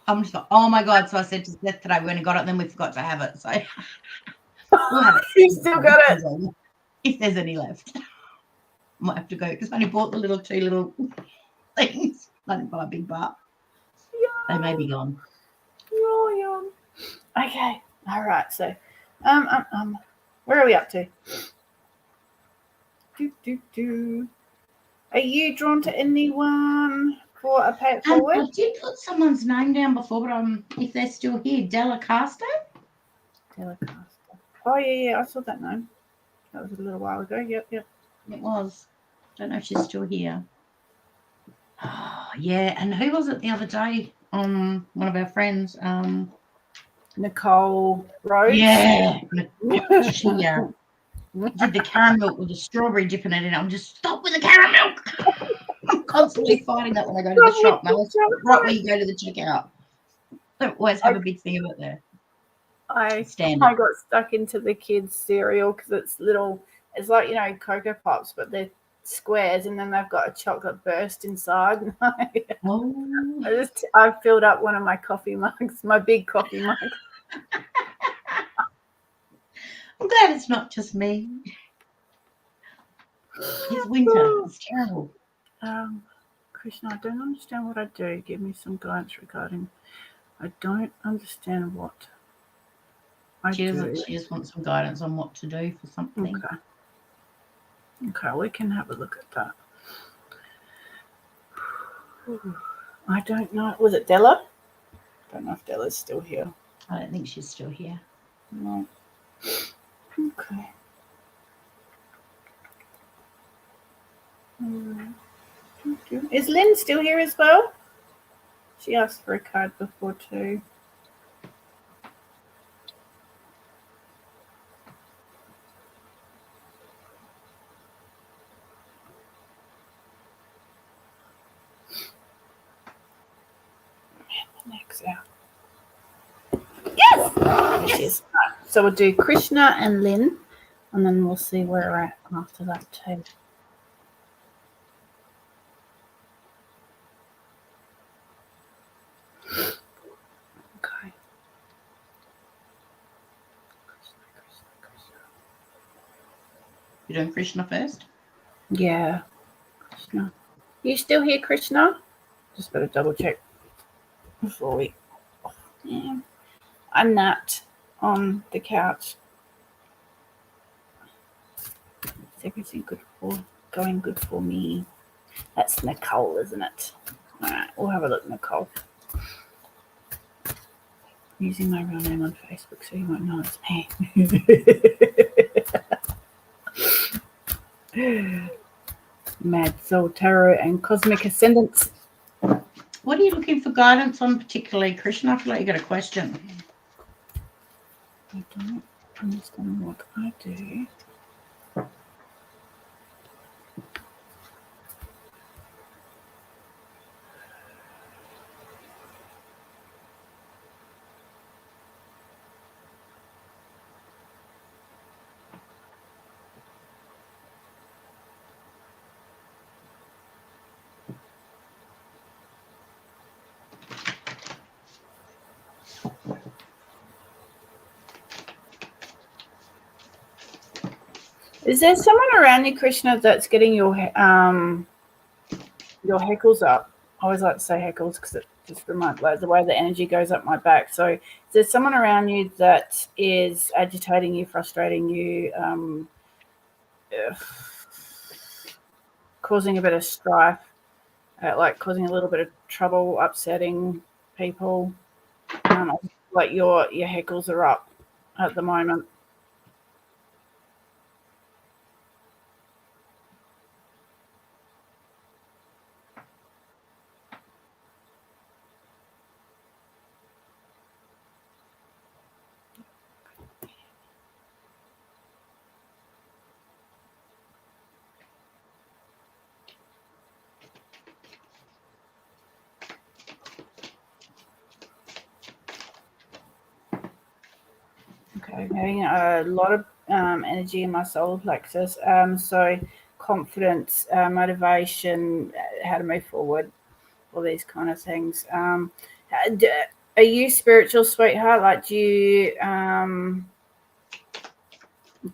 I'm just like, oh my God. So I said to Seth today when I got it, then we forgot to have it. So we'll have it. You still got it. If there's any left. Might have to go because I only bought the two little things. I didn't buy a big bar. They may be gone. Oh, yum. Okay. All right. So, where are we up to? Are you drawn to anyone for a pay it forward? I did put someone's name down before, but if they're still here, Della Casto. Oh yeah, I saw that name. That was a little while ago. Yep. It was. Don't know if she's still here. Oh, yeah. And who was it the other day? One of our friends. Nicole Rose. Yeah. She did the caramel with the strawberry dip in it, and I'm just stop with the caramel. I'm constantly fighting that when I go to the shop. Now, right where you go to the checkout. They always have a big thing of it there. I got stuck into the kids' cereal because it's little. It's like Cocoa Pops, but they're squares, and then they've got a chocolate burst inside. I filled up one of my coffee mugs, my big coffee mug. I'm glad it's not just me. It's winter. It's terrible. Krishna, I don't understand what I do. Give me some guidance regarding. I don't understand what I do. She just wants some guidance on what to do for something. Okay, we can have a look at that. I don't know. Was it Della? I don't know if Della's still here. I don't think she's still here. No. Okay. Is Lynn still here as well? She asked for a card before too. Next out. Yes. So we'll do Krishna and Lynn, and then we'll see where we're at after that too. Okay. You're doing Krishna first? Yeah. Krishna. You still here, Krishna? Just better double check before we. Yeah. I'm not on the couch. Is everything going good for me? That's Nicole, isn't it? All right, we'll have a look, Nicole. I'm using my real name on Facebook so you won't know it's me. Mad Soul Tarot and Cosmic Ascendants. What are you looking for guidance on particularly, Krishna? I feel like you got a question. I don't understand what I do. Is there someone around you, Krishna, that's getting your heckles up? I always like to say heckles because it just reminds like the way the energy goes up my back. So is there someone around you that is agitating you, frustrating you, causing a bit of strife, like causing a little bit of trouble, upsetting, people. Like your heckles are up at the moment. Okay, I'm having a lot of energy in my solar plexus. So confidence, motivation, how to move forward, all these kind of things. Are you spiritual, sweetheart? Like, do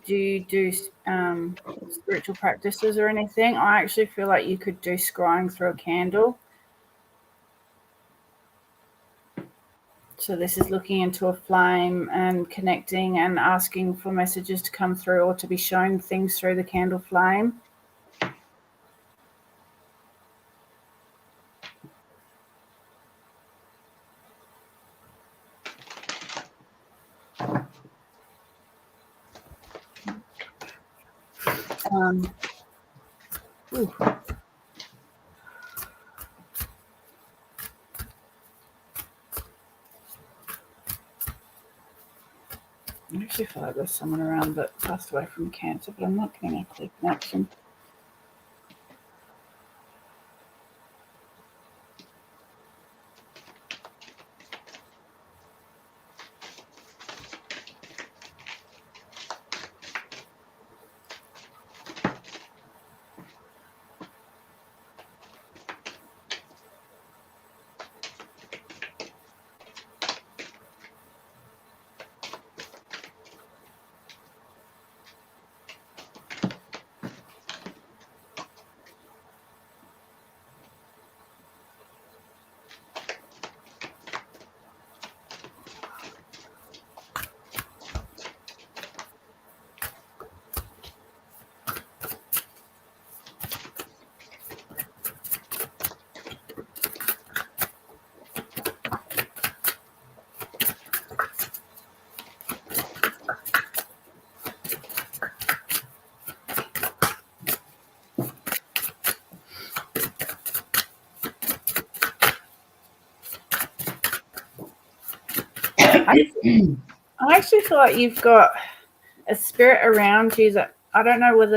you do spiritual practices or anything? I actually feel like you could do scrying through a candle. So this is looking into a flame and connecting and asking for messages to come through or to be shown things through the candle flame. I actually feel like there's someone around that passed away from cancer, but I'm not getting a clear connection. I actually feel like you've got a spirit around you that I don't know whether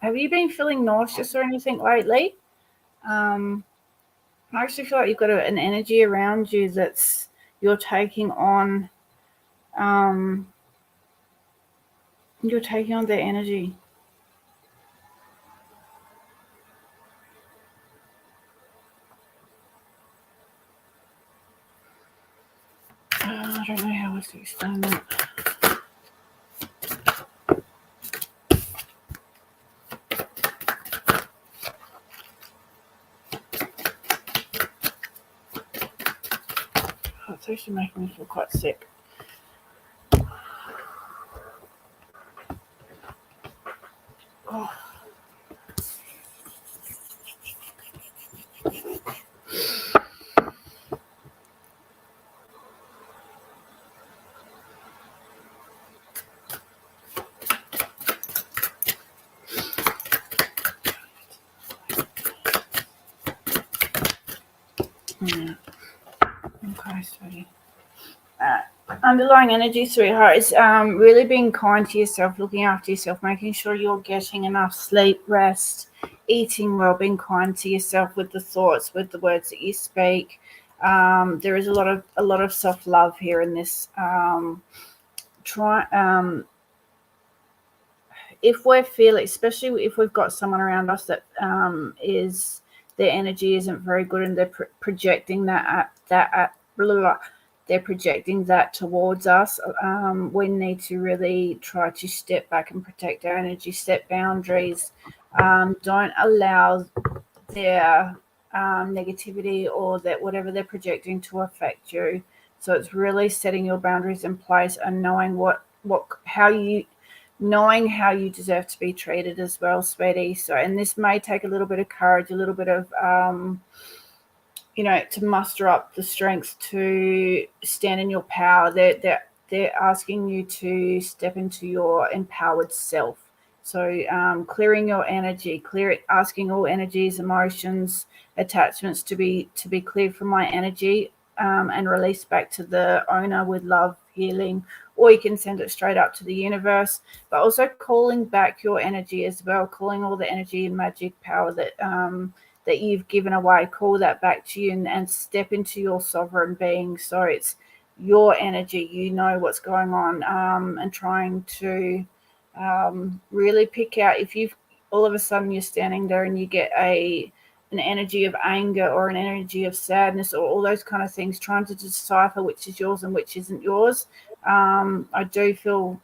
have you been feeling nauseous or anything lately? I actually feel like you've got an energy around you that's you're taking on. You're taking on their energy. I don't know how else to explain that. Oh, it's actually making me feel quite sick. Oh. Yeah. Okay, sweetie. Underlying energy, sweetheart, is really being kind to yourself, looking after yourself, making sure you're getting enough sleep, rest, eating well, being kind to yourself with the thoughts, with the words that you speak. There is a lot of self-love here in this. If we're feeling, especially if we've got someone around us that is their energy isn't very good and they're projecting they're projecting that towards us, we need to really try to step back and protect our energy, set boundaries. Don't allow their negativity or that whatever they're projecting to affect you. So it's really setting your boundaries in place and knowing knowing how you deserve to be treated as well, sweetie. So, and this may take a little bit of courage, a little bit of, to muster up the strength to stand in your power. They're asking you to step into your empowered self. So clearing your energy, asking all energies, emotions, attachments to be cleared from my energy, and released back to the owner with love, healing, or you can send it straight up to the universe. But also calling back your energy as well, calling all the energy and magic power that you've given away, call that back to you and step into your sovereign being. So it's your energy, what's going on, and trying to really pick out if you've all of a sudden you're standing there and you get an energy of anger or an energy of sadness or all those kind of things, trying to decipher which is yours and which isn't yours. I do feel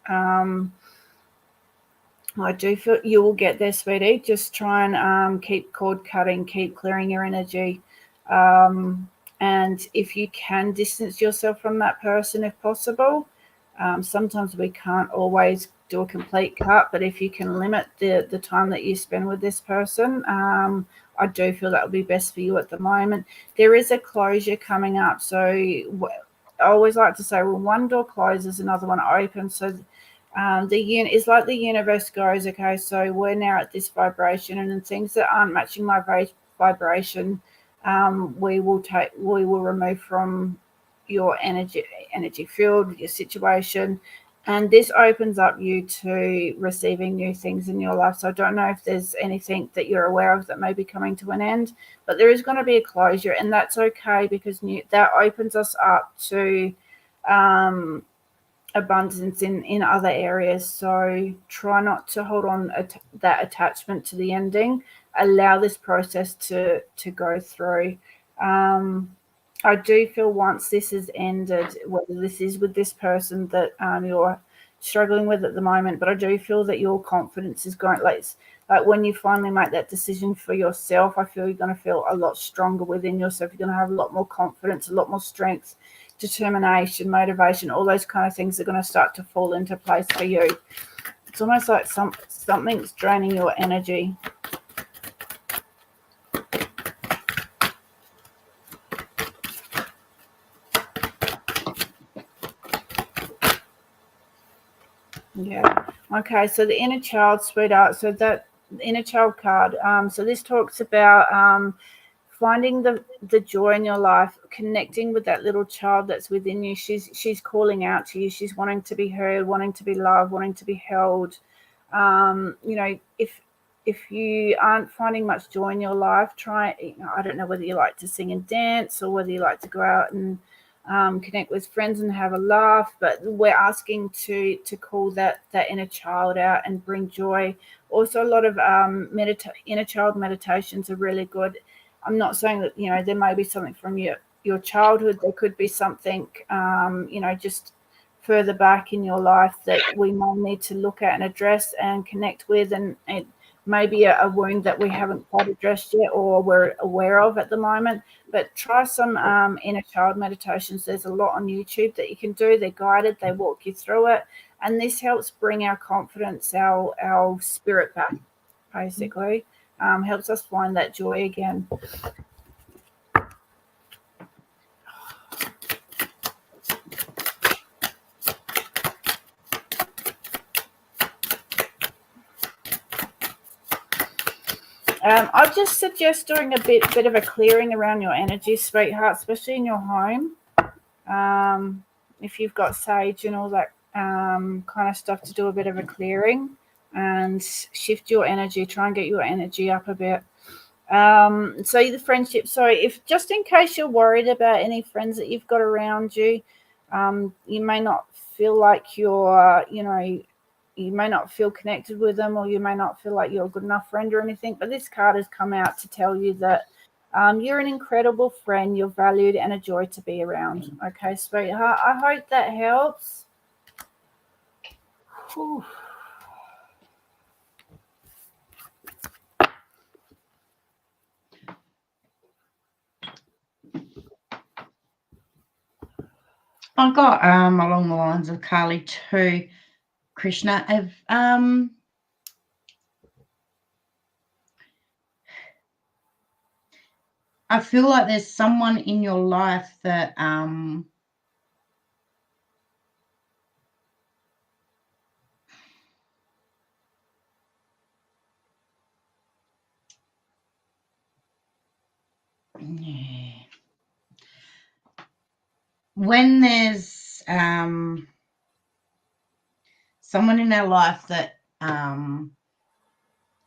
you will get there, sweetie. Just try and keep cord cutting, keep clearing your energy. And if you can distance yourself from that person if possible, sometimes we can't always do a complete cut, but if you can limit the time that you spend with this person, I do feel that would be best for you at the moment. There is a closure coming up. So I always like to say, well, one door closes, another one opens. So it's like the universe goes, okay, so we're now at this vibration, and then things that aren't matching my vibration, we will remove from your energy field, your situation, and this opens up you to receiving new things in your life. So I don't know if there's anything that you're aware of that may be coming to an end, but there is going to be a closure, and that's okay, because that opens us up to abundance in other areas. So try not to hold on that attachment to the ending. Allow this process to go through. I do feel once this is ended, whether this is with this person that you're struggling with at the moment, but I do feel that your confidence is going, like when you finally make that decision for yourself, I feel you're going to feel a lot stronger within yourself. You're going to have a lot more confidence, a lot more strength, determination, motivation, all those kind of things are going to start to fall into place for you. It's almost like something's draining your energy. Yeah. Okay. So the inner child, sweetheart. So that inner child card. So this talks about finding the joy in your life, connecting with that little child that's within you. She's calling out to you. She's wanting to be heard, wanting to be loved, wanting to be held. If you aren't finding much joy in your life, try. I don't know whether you like to sing and dance or whether you like to go out and connect with friends and have a laugh, but we're asking to call that inner child out and bring joy. Also, a lot of inner child meditations are really good. I'm not saying that there may be something from your childhood. There could be something just further back in your life that we might need to look at and address and connect with, and maybe a wound that we haven't quite addressed yet or we're aware of at the moment. But try some inner child meditations. There's a lot on YouTube that you can do. They're guided. They walk you through it. And this helps bring our confidence, our spirit back, basically. Helps us find that joy again. I just suggest doing a bit of a clearing around your energy, sweetheart, especially in your home. If you've got sage and all that kind of stuff, to do a bit of a clearing and shift your energy, try and get your energy up a bit. So the friendship, if just in case you're worried about any friends that you've got around you, you may not feel like you may not feel connected with them, or you may not feel like you're a good enough friend or anything, but this card has come out to tell you that you're an incredible friend, you're valued and a joy to be around. Okay, sweetheart, I hope that helps. Whew. I've got along the lines of Carly too, Krishna, of I feel like there's someone in your life that when there's someone in our life that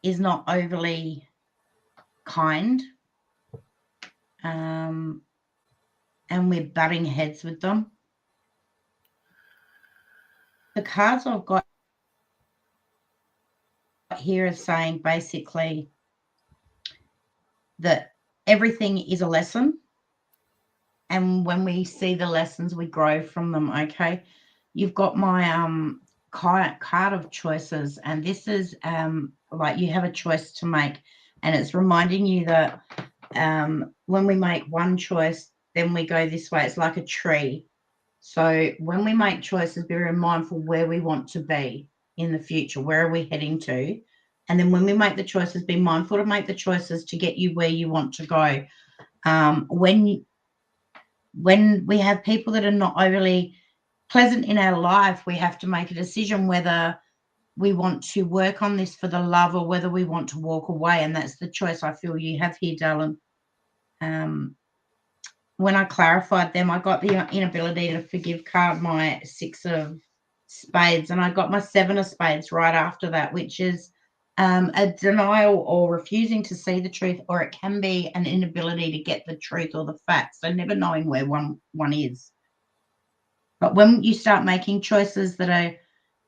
is not overly kind, and we're butting heads with them. The cards I've got here is saying basically that everything is a lesson, and when we see the lessons, we grow from them. Okay, you've got my card of choices, and this is like you have a choice to make, and it's reminding you that when we make one choice, then we go this way. It's like a tree. So when we make choices, be very mindful where we want to be in the future. Where are we heading to? And then when we make the choices, be mindful to make the choices to get you where you want to go. When we have people that are not overly pleasant in our life, we have to make a decision whether we want to work on this for the love or whether we want to walk away. And that's the choice I feel you have here, darling. When I clarified them, I got the inability to forgive card, my 6 of spades, and I got my 7 of spades right after that, which is a denial or refusing to see the truth, or it can be an inability to get the truth or the facts, so never knowing where one is. But when you start making choices that are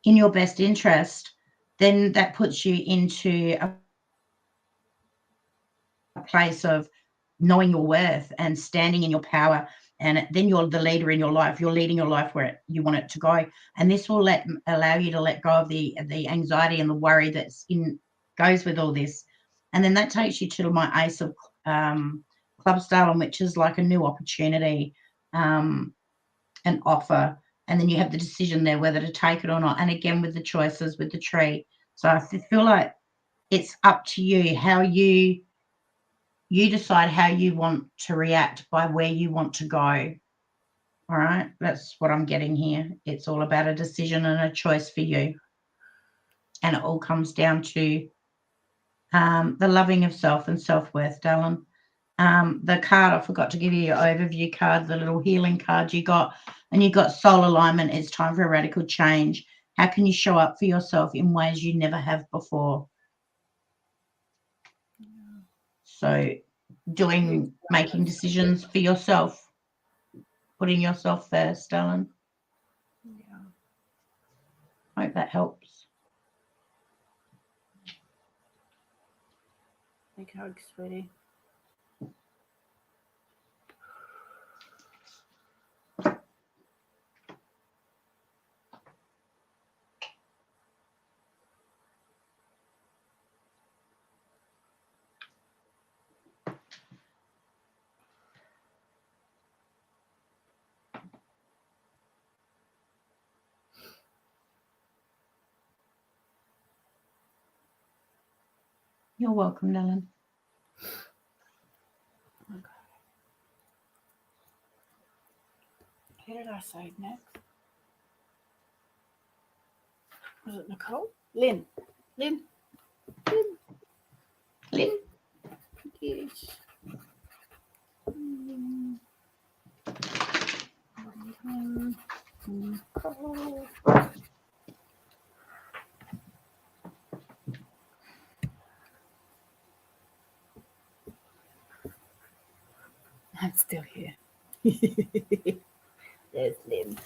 in your best interest, then that puts you into a place of knowing your worth and standing in your power, and then you're the leader in your life. You're leading your life where you want it to go, and this will allow you to let go of the anxiety and the worry that's goes with all this. And then that takes you to my Ace of Clubs, darling, which is like a new opportunity, an offer, and then you have the decision there whether to take it or not. And again, with the choices with the tree, so I feel like it's up to you how you decide how you want to react by where you want to go. All right, that's what I'm getting here. It's all about a decision and a choice for you, and it all comes down to the loving of self and self-worth, darling. The card, I forgot to give you your overview card, the little healing card you got, and you got soul alignment. It's time for a radical change. How can you show up for yourself in ways you never have before? So making decisions for yourself, putting yourself first, darling. Yeah. Hope that helps. Big hug, sweetie. You're welcome, darling. Okay. Who did I say next? Was it Nicole? Lynn. Lynn. Lynn. Lynn. Yes. Nicole. I'm still here. There's Lynn.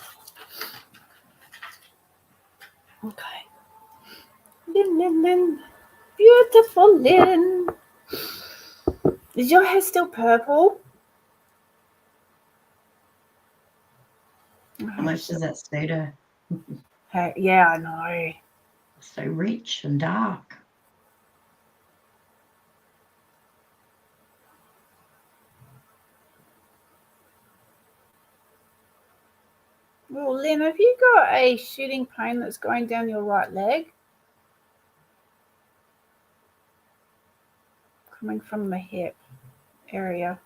Okay. Lynn. Beautiful Lynn. Is your hair still purple? How much does that suit her? Hey, yeah, I know. So rich and dark. Well, Lynn, have you got a shooting pain that's going down your right leg? Coming from the hip area.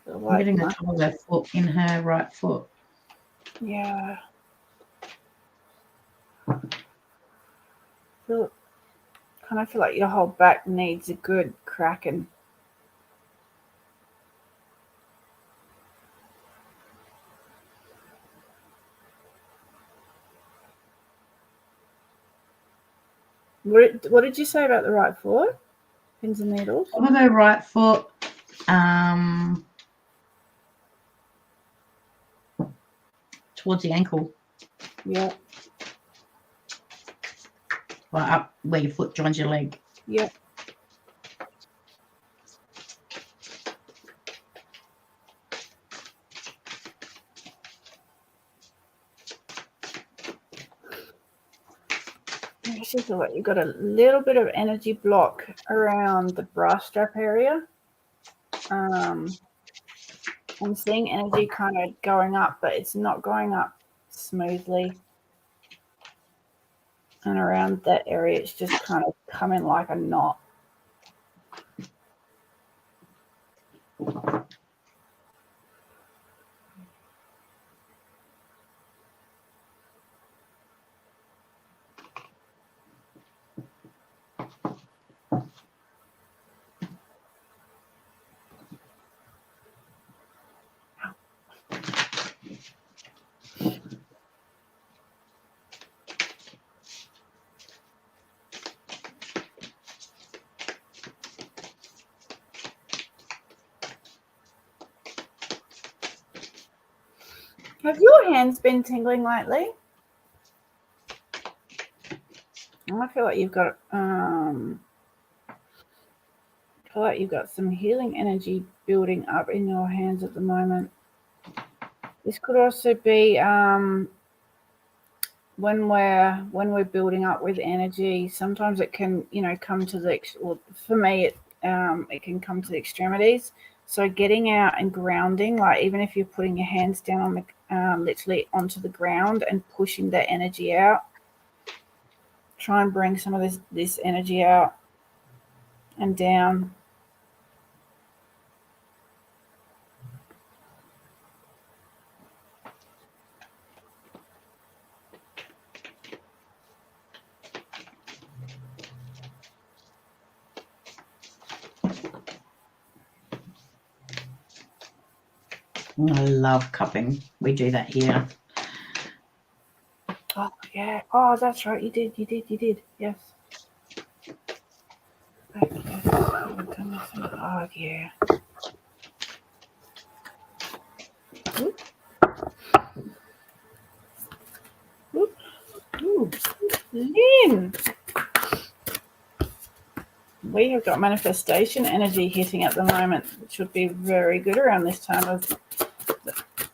I'm getting the top of her foot in her right foot. Yeah. Kind of feel like your whole back needs a good cracking. What did you say about the right foot? Pins and needles? Top of her right foot, towards the ankle. Yeah. Well, up where your foot joins your leg. Yeah. I actually feel like you've got a little bit of energy block around the bra strap area. I'm seeing energy kind of going up, but it's not going up smoothly. And around that area, it's just kind of coming like a knot. Have your hands been tingling lately? I feel like you've got some healing energy building up in your hands at the moment. This could also be when we're building up with energy. Sometimes it can, come to the, well, for me, it can come to the extremities. So getting out and grounding, like even if you're putting your hands down on the literally onto the ground and pushing that energy out, try and bring some of this energy out and down. I love cupping. We do that here. Oh, yeah. Oh, that's right. You did. Yes. Oh, yeah. Ooh. Lynn. We have got manifestation energy hitting at the moment, which would be very good around this time of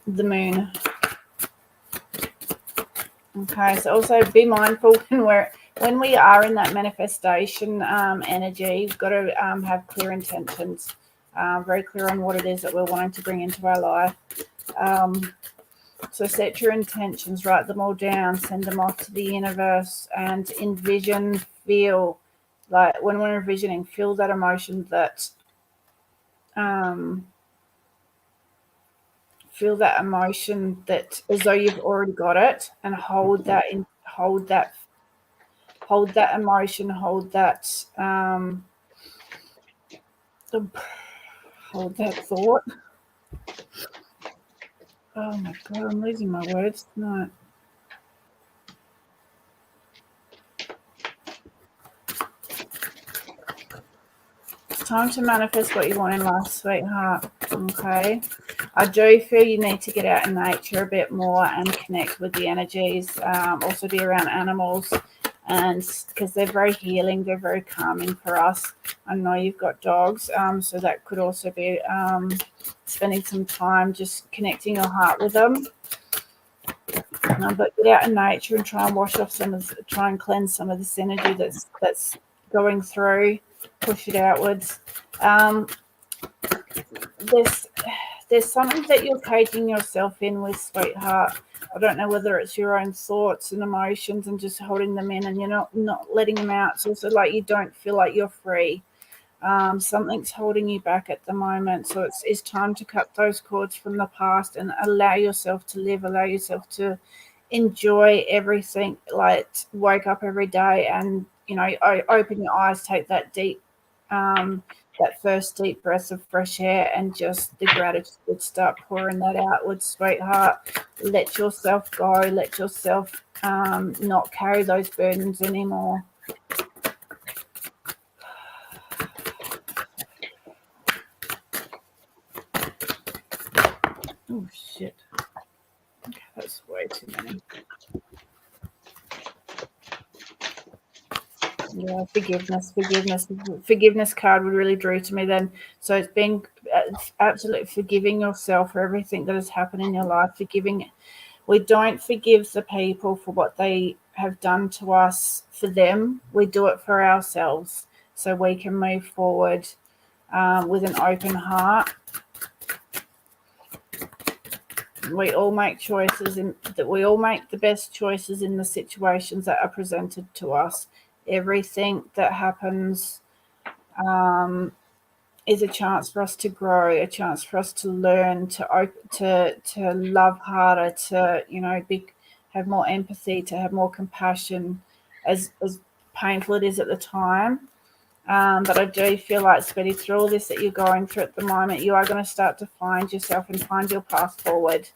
the moon. Okay, so also be mindful when we are in that manifestation energy. We've got to have clear intentions, very clear on what it is that we're wanting to bring into our life. So set your intentions, write them all down, send them off to the universe, and envision, feel, like when we're envisioning, feel that emotion that as though you've already got it, and hold that emotion, hold that thought. Oh my God, I'm losing my words tonight. It's time to manifest what you want in life, sweetheart. Okay. I do feel you need to get out in nature a bit more and connect with the energies. Also be around animals, and because they're very healing, they're very calming for us. I know you've got dogs, so that could also be spending some time just connecting your heart with them. But get out in nature and try and try and cleanse some of this energy that's going through. Push it outwards. There's something that you're caging yourself in with, sweetheart. I don't know whether it's your own thoughts and emotions and just holding them in, and you're not letting them out. It's also like you don't feel like you're free. Something's holding you back at the moment. So it's time to cut those cords from the past and allow yourself to live, allow yourself to enjoy everything. Like wake up every day and, open your eyes, take that that first deep breath of fresh air, and just the gratitude, start pouring that outwards, sweetheart. Let yourself go. Let yourself not carry those burdens anymore. Oh, shit. Okay, that's way too many. Yeah, forgiveness card would really drew to me then. So it's absolutely forgiving yourself for everything that has happened in your life. We don't forgive the people for what they have done to us for them. We do it for ourselves so we can move forward with an open heart. We all make choices, we all make the best choices in the situations that are presented to us. Everything that happens is a chance for us to grow, a chance for us to learn, to love harder, to have more empathy, to have more compassion, as painful it is at the time. But I do feel like, Speedy, through all this that you're going through at the moment, you are going to start to find yourself and find your path forward.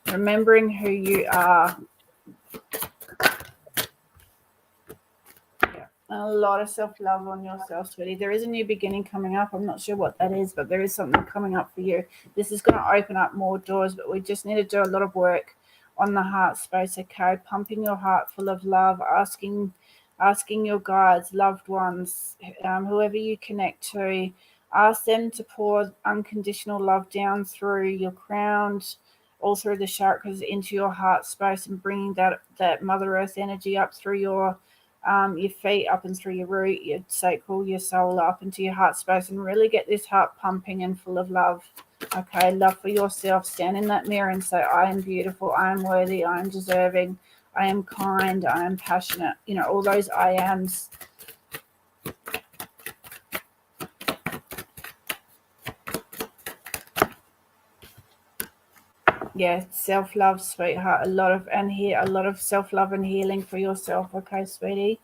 Remembering who you are. Yeah. A lot of self-love on yourself, Sweetie. There is a new beginning coming up. I'm not sure what that is, but there is something coming up for you. This is going to open up more doors, but we just need to do a lot of work on the heart space, okay? Pumping your heart full of love, asking your guides, loved ones, whoever you connect to, ask them to pour unconditional love down through your crown, all through the chakras into your heart space, and bringing that Mother Earth energy up through your feet, up and through your root, your sacral, your soul, up into your heart space, and really get this heart pumping and full of love. Okay, love for yourself. Stand in that mirror and say, I am beautiful, I am worthy, I am deserving, I am kind, I am passionate. All those I ams. Yeah, self-love, sweetheart. A lot of self-love and healing for yourself, okay, sweetie?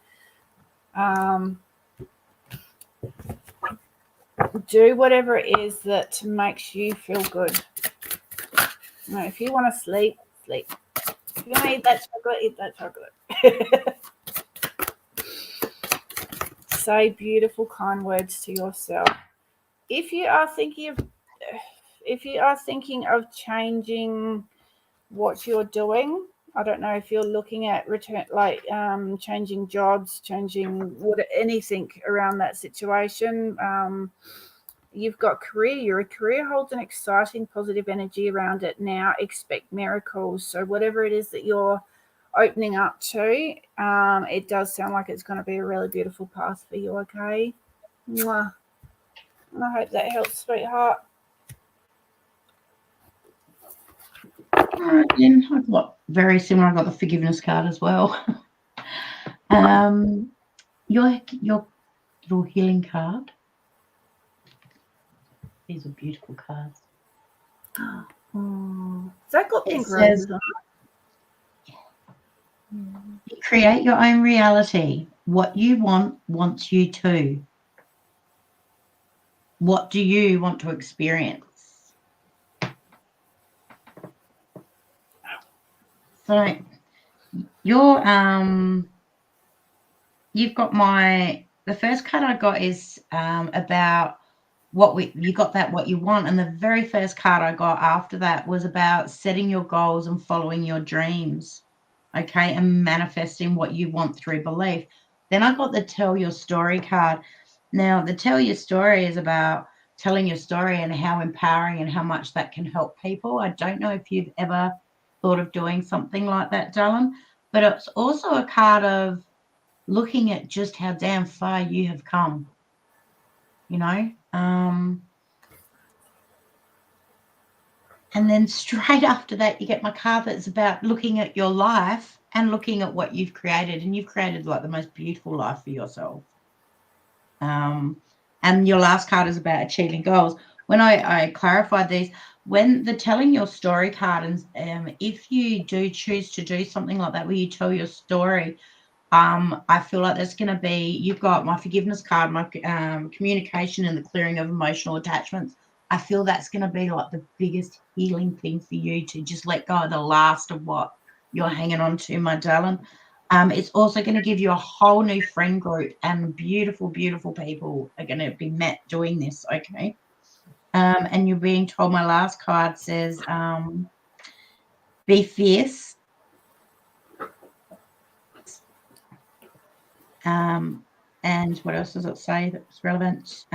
Do whatever it is that makes you feel good. If you want to sleep, sleep. If you want to eat that chocolate. Say beautiful, kind words to yourself. If you are thinking of changing what you're doing, I don't know if you're looking at changing jobs, changing anything around that situation. You've got career. Your career holds an exciting, positive energy around it now. Expect miracles. So whatever it is that you're opening up to, it does sound like it's going to be a really beautiful path for you, okay? Mwah. I hope that helps, sweetheart. All right, then I've got very similar. I've got the forgiveness card as well. Your healing card. These are beautiful cards. Has that got pink roses on it? You create your own reality. What you want wants you to. What do you want to experience? So you've got the first card I got is about what you want, and the very first card I got after that was about setting your goals and following your dreams, okay, and manifesting what you want through belief. Then I got the tell your story card. Now the tell your story is about telling your story and how empowering and how much that can help people. I don't know if you've ever thought of doing something like that, Dylan, but it's also a card of looking at just how damn far you have come, and then straight after that, you get my card that's about looking at your life and looking at what you've created, and you've created like the most beautiful life for yourself. And your last card is about achieving goals. When I clarified these, when the telling your story card, and if you do choose to do something like that where you tell your story, I feel like there's going to be, you've got my forgiveness card, my communication and the clearing of emotional attachments. I feel that's going to be like the biggest healing thing for you, to just let go of the last of what you're hanging on to, my darling. It's also going to give you a whole new friend group, and beautiful, beautiful people are going to be met doing this, okay? And you're being told, my last card says, be fierce. And what else does it say that's relevant?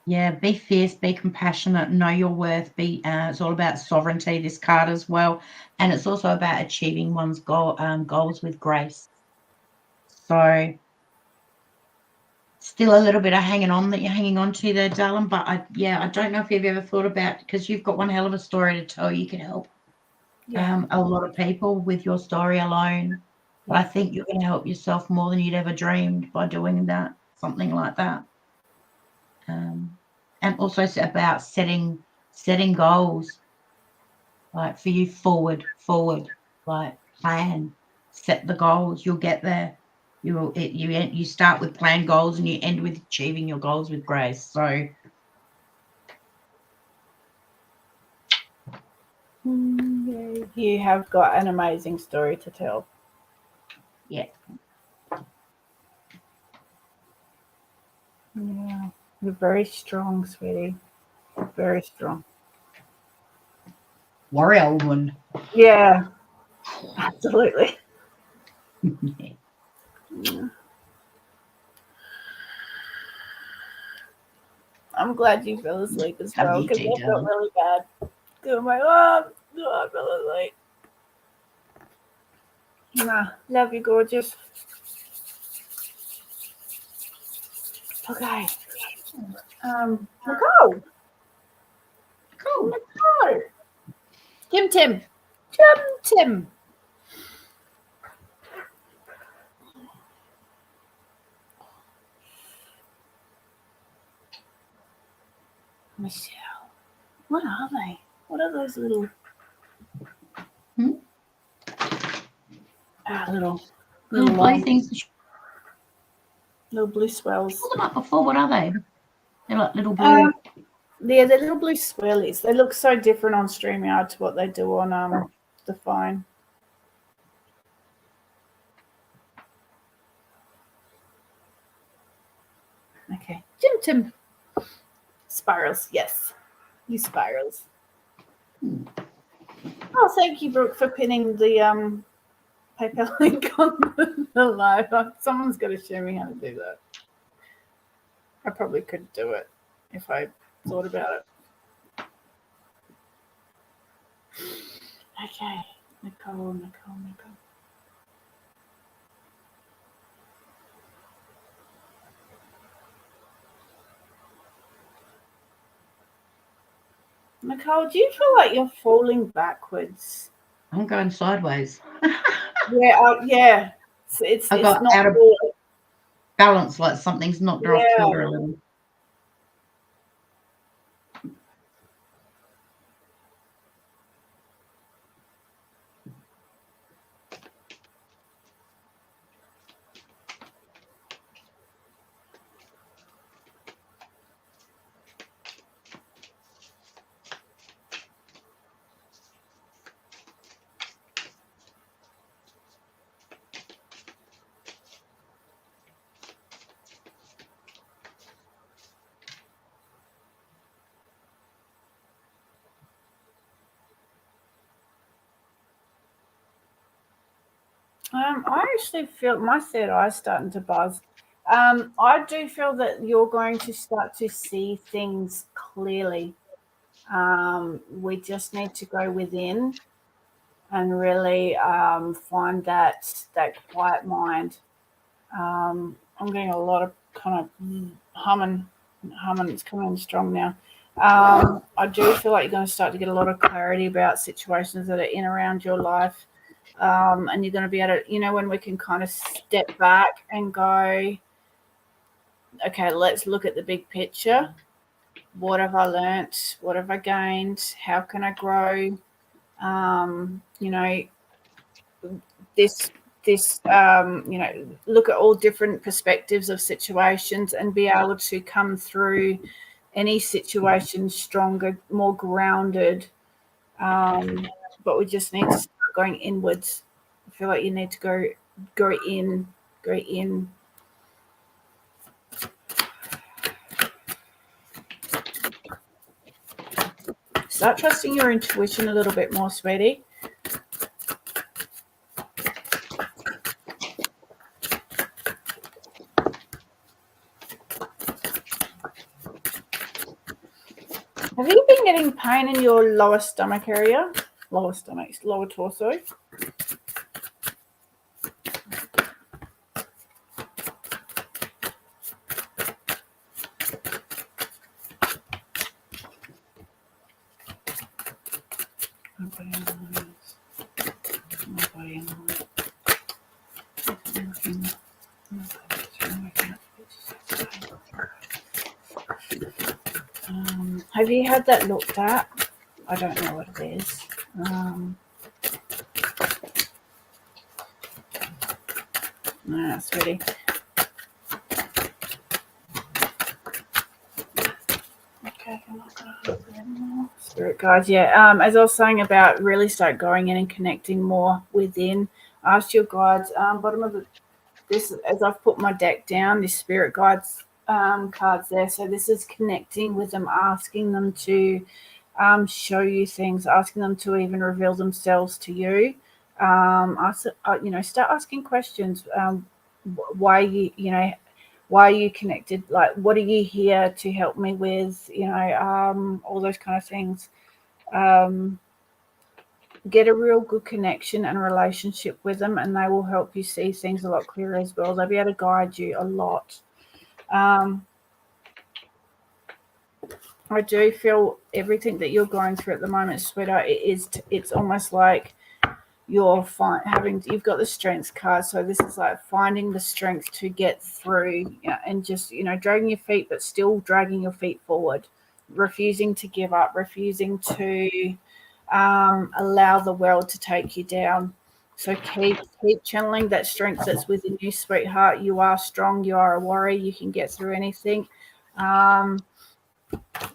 Yeah, be fierce, be compassionate, know your worth. It's all about sovereignty, this card as well, and it's also about achieving one's goals with grace. So, still a little bit of hanging on that you're hanging on to there, darling. But I don't know if you've ever thought about, because you've got one hell of a story to tell. You can help a lot of people with your story alone. But I think you're going to help yourself more than you'd ever dreamed by doing that, something like that. And also it's about setting goals, like for you, forward, like plan, set the goals. You'll get there. You start with planned goals and you end with achieving your goals with grace. So you have got an amazing story to tell. Yeah, You're very strong, sweetie. Very strong. warrior woman. Yeah, absolutely. Yeah. I'm glad you fell asleep as Love well, you because too, I felt darling. really bad. Doing my I fell asleep. Love you, gorgeous. Okay. Nicole. Cool. Nicole. Tim. Michelle. What are they? What are those little little blue things? little blue swells? Pull them up before. What are they? They're like little blue. They're little blue swirlies. They look so different on StreamYard to what they do on the phone. Okay. Tim. Spirals, yes. You spirals. Oh, thank you, Brooke, for pinning the PayPal link on the live. Someone's got to show me how to do that. I probably could do it if I thought about it. Okay. Nicole. Nicole, do you feel like you're falling backwards? I'm going sideways. Yeah. It's got not out of good. balance, like something's knocked her off kilter a little. I actually feel my third eye's starting to buzz. I do feel that you're going to start to see things clearly. We just need to go within and really find that quiet mind. I'm getting a lot of kind of humming. It's coming on strong now. I do feel like you're going to start to get a lot of clarity about situations that are in around your life. And you're going to be able to, when we can kind of step back and go, okay, let's look at the big picture. What have I learnt? What have I gained? How can I grow? Look at all different perspectives of situations and be able to come through any situation stronger, more grounded. But we just need to start going inwards. I feel like you need to go in. Start trusting your intuition a little bit more, sweetie. Have you been getting pain in your lower stomach area? Lower torso? Have you had that looked at? I don't know what it is. No, that's really. Okay, I'm not going to look anymore. Spirit guides, yeah. As I was saying about really start going in and connecting more within. Ask your guides. Bottom of this, as I've put my deck down, this spirit guides cards there. So this is connecting with them, asking them to show you things, asking them to even reveal themselves to you. Start asking questions. Why are you connected? Like, what are you here to help me with? All those kind of things. Get a real good connection and relationship with them, and they will help you see things a lot clearer as well. They'll be able to guide you a lot. I do feel everything that you're going through at the moment, sweetheart. It's almost like you've got the strength card. So this is like finding the strength to get through, and just dragging your feet, but still dragging your feet forward, refusing to give up, refusing to allow the world to take you down. So keep channeling that strength that's within you, sweetheart. You are strong. You are a warrior. You can get through anything.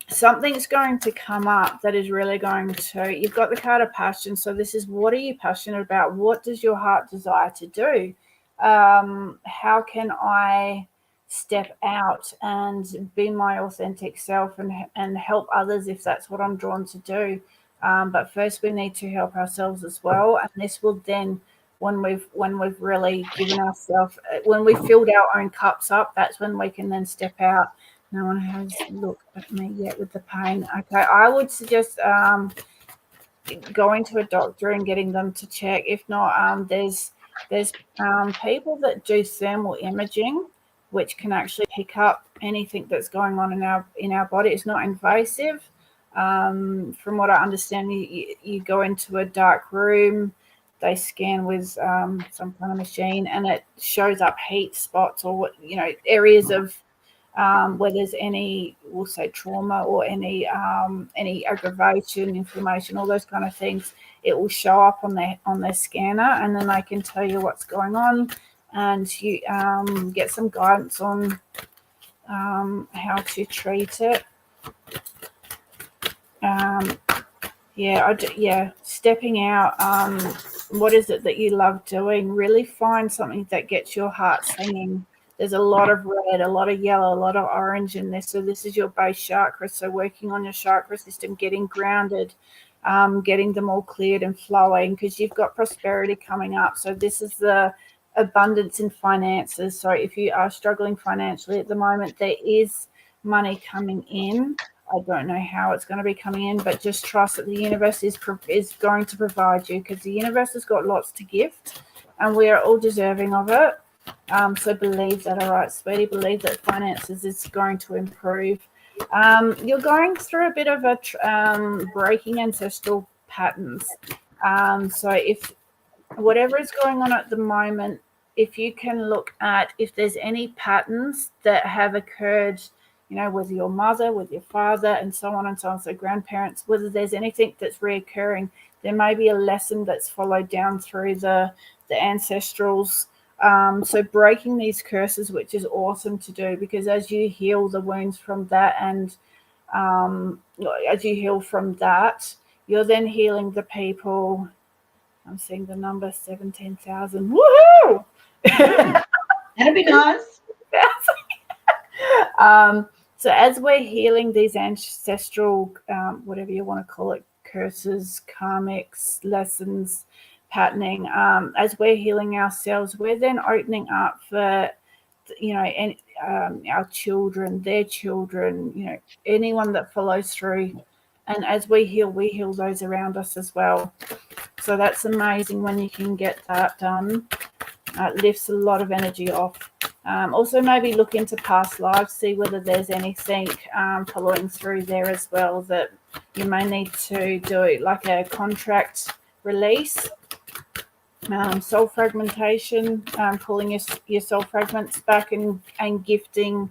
Something's going to come up that is really going to. You've got the card of passion. So this is, what are you passionate about? What does your heart desire to do? How can I step out and be my authentic self and help others if that's what I'm drawn to do? But first we need to help ourselves as well. And this will then, when we've really given ourselves, when we've filled our own cups up, that's when we can then step out. No one has looked at me yet with the pain. Okay, I would suggest going to a doctor and getting them to check. If not, there's people that do thermal imaging, which can actually pick up anything that's going on in our body. It's not invasive. From what I understand, you go into a dark room, they scan with some kind of machine, and it shows up heat spots or areas of where there's any, we'll say, trauma or any aggravation, inflammation, all those kind of things. It will show up on their scanner, and then they can tell you what's going on, and you get some guidance on how to treat it. Stepping out. What is it that you love doing? Really find something that gets your heart singing. There's a lot of red, a lot of yellow, a lot of orange in this. So this is your base chakra. So working on your chakra system, getting grounded, getting them all cleared and flowing, because you've got prosperity coming up. So this is the abundance in finances. So if you are struggling financially at the moment, there is money coming in. I don't know how it's going to be coming in, but just trust that the universe is going to provide you, because the universe has got lots to gift, and we are all deserving of it. So believe that, all right, sweetie. Believe that finances is going to improve. You're going through a bit of a breaking ancestral patterns. So if whatever is going on at the moment, if you can look at if there's any patterns that have occurred, with your mother, with your father, and so on and so on, so grandparents, whether there's anything that's reoccurring, there may be a lesson that's followed down through the ancestrals. So breaking these curses, which is awesome to do, because as you heal the wounds from that, and as you heal from that, you're then healing the people. I'm seeing the number 17,000. Woohoo! That'd be nice. So as we're healing these ancestral, whatever you want to call it, curses, karmics, lessons, patterning, as we're healing ourselves, we're then opening up for, our children, their children, anyone that follows through. And as we heal those around us as well. So that's amazing when you can get that done. It lifts a lot of energy off. Also, maybe look into past lives, see whether there's anything following through there as well that you may need to do, like a contract release, soul fragmentation, pulling your soul fragments back and gifting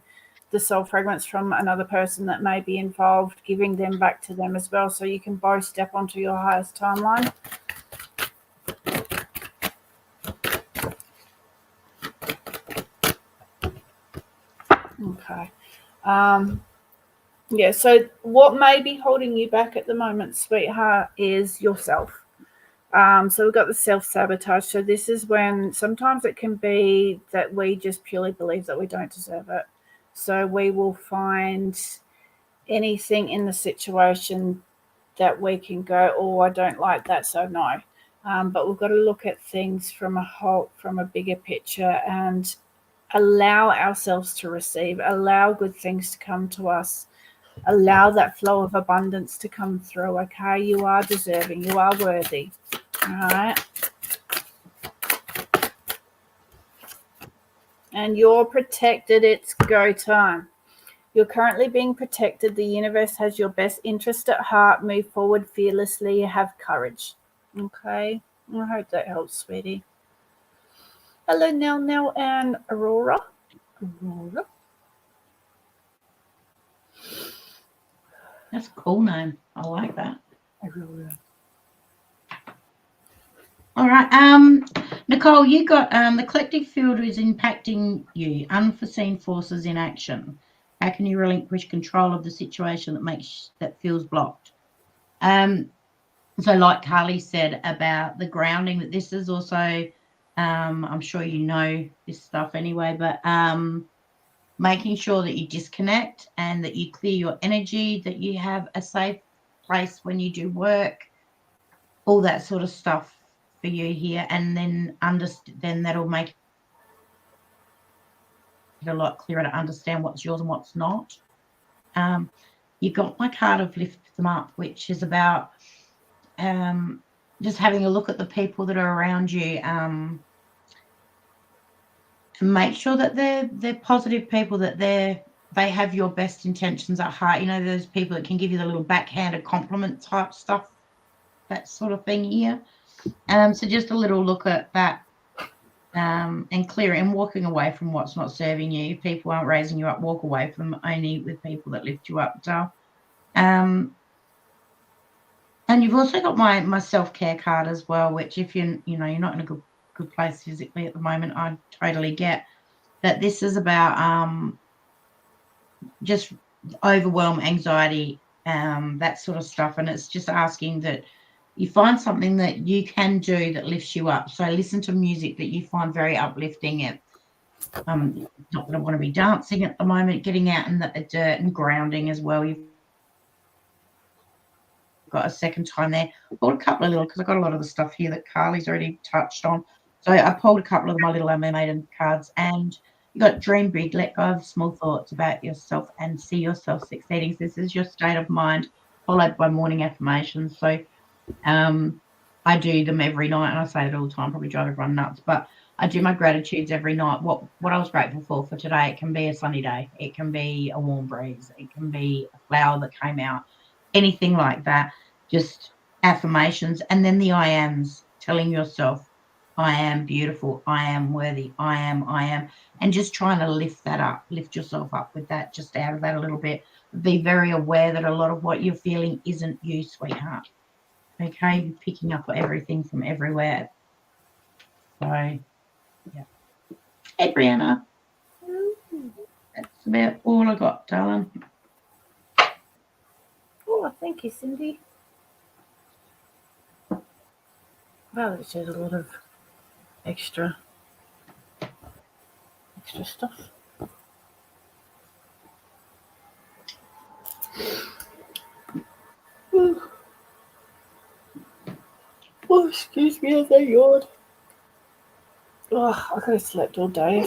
the soul fragments from another person that may be involved, giving them back to them as well, so you can both step onto your highest timeline. Okay. Yeah, so what may be holding you back at the moment, sweetheart, is yourself. So we've got the self-sabotage. So this is when sometimes it can be that we just purely believe that we don't deserve it. So we will find anything in the situation that we can go, oh, I don't like that, so no. But we've got to look at things from a bigger picture and allow ourselves to receive, allow good things to come to us, allow that flow of abundance to come through. Okay, you are deserving, you are worthy. All right. And you're protected. It's go time. You're currently being protected. The universe has your best interest at heart. Move forward fearlessly. Have courage. Okay. I hope that helps, sweetie. Hello, Nell and Aurora. That's a cool name. I like that. Aurora. All right. Nicole, you got the collective field is impacting you. Unforeseen forces in action. How can you relinquish control of the situation that feels blocked? So like Carly said about the grounding, that this is also, I'm sure you know this stuff anyway, but making sure that you disconnect and that you clear your energy, that you have a safe place when you do work, all that sort of stuff for you here, and then that'll make it a lot clearer to understand what's yours and what's not. You got my card of lift them up, which is about just having a look at the people that are around you, to make sure that they're positive people, that they have your best intentions at heart. You know, those people that can give you the little backhanded compliment type stuff, that sort of thing here. So just a little look at that, and clear and walking away from what's not serving you. If people aren't raising you up, walk away from them, only with people that lift you up. So, and you've also got my self-care card as well, which if you're not in a good place physically at the moment, I totally get that. This is about just overwhelm, anxiety, that sort of stuff, and it's just asking that you find something that you can do that lifts you up. So listen to music that you find very uplifting. And not that I want to be dancing at the moment, getting out in the dirt and grounding as well. You've got a second time there. I pulled a couple of little, because I've got a lot of the stuff here that Carly's already touched on. So I pulled a couple of my little Mermaiden cards, and you got dream big, let go of small thoughts about yourself and see yourself succeeding. So this is your state of mind, followed by morning affirmations. So I do them every night, and I say it all the time, probably drive everyone nuts, but I do my gratitudes every night. What I was grateful for today. It can be a sunny day. It can be a warm breeze. It can be a flower that came out, anything like that. Just affirmations. And then the I ams, telling yourself I am beautiful, I am worthy, I am, and just trying to lift yourself up with that, just out of that a little bit. Be very aware that a lot of what you're feeling isn't you, sweetheart. Okay, you're picking up everything from everywhere. So, yeah. Hey, Brianna. That's about all I got, darling. Oh, thank you, Cindy. Wow, there's just a lot of extra stuff. Oh, excuse me as I yawn. Oh, I could have slept all day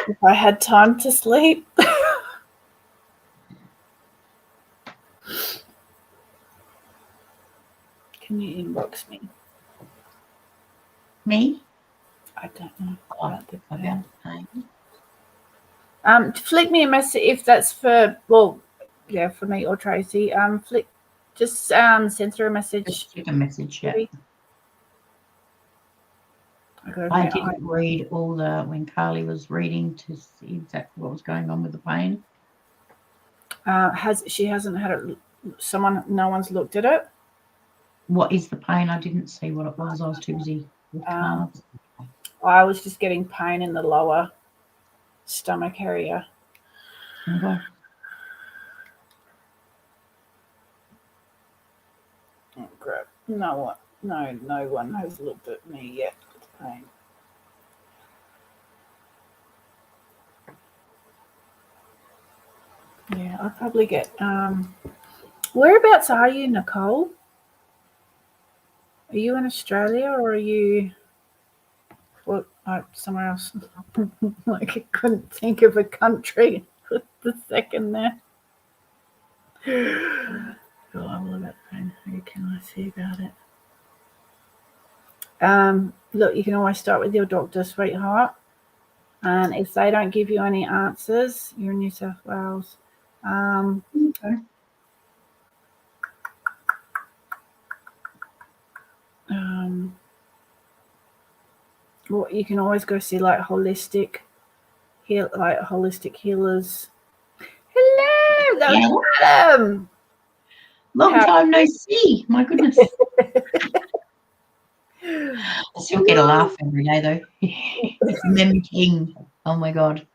if I had time to sleep. Can you inbox me? Me? I don't know About the pain. Flick me a message if that's for, well, yeah, for me or Tracy. Just send her a message. Just a message, yeah. I didn't read all when Carly was reading to see exactly what was going on with the pain. She hasn't had it. No one's looked at it. What is the pain? I didn't see what it was. I was too busy with cards. I was just getting pain in the lower stomach area. Okay. Oh, crap. No one has looked at me yet with pain. Yeah, I'll probably get. Whereabouts are you, Nicole? Are you in Australia or are you somewhere else? Like, I couldn't think of a country for the second there. Oh, all about pain. Who can I see about it? Look, you can always start with your doctor, sweetheart. And if they don't give you any answers, you're in New South Wales. Okay. Well, you can always go see like holistic healers. Hello, Dr. Adam. Long time no see. My goodness. I still get a laugh every day though. It's Mem King. Oh my God.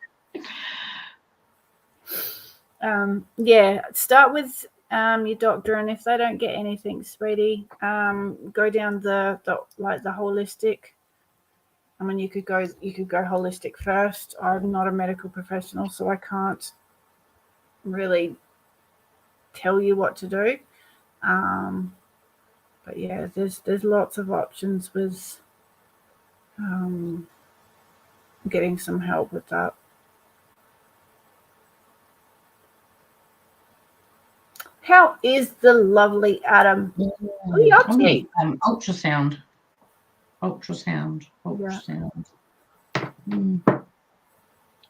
Yeah, start with your doctor, and if they don't get anything, sweetie, go down the holistic. I mean, you could go holistic first. I'm not a medical professional, so I can't really tell you what to do. But yeah, there's lots of options with getting some help with that. How is the lovely Adam? What are you up to? Ultrasound. Yeah.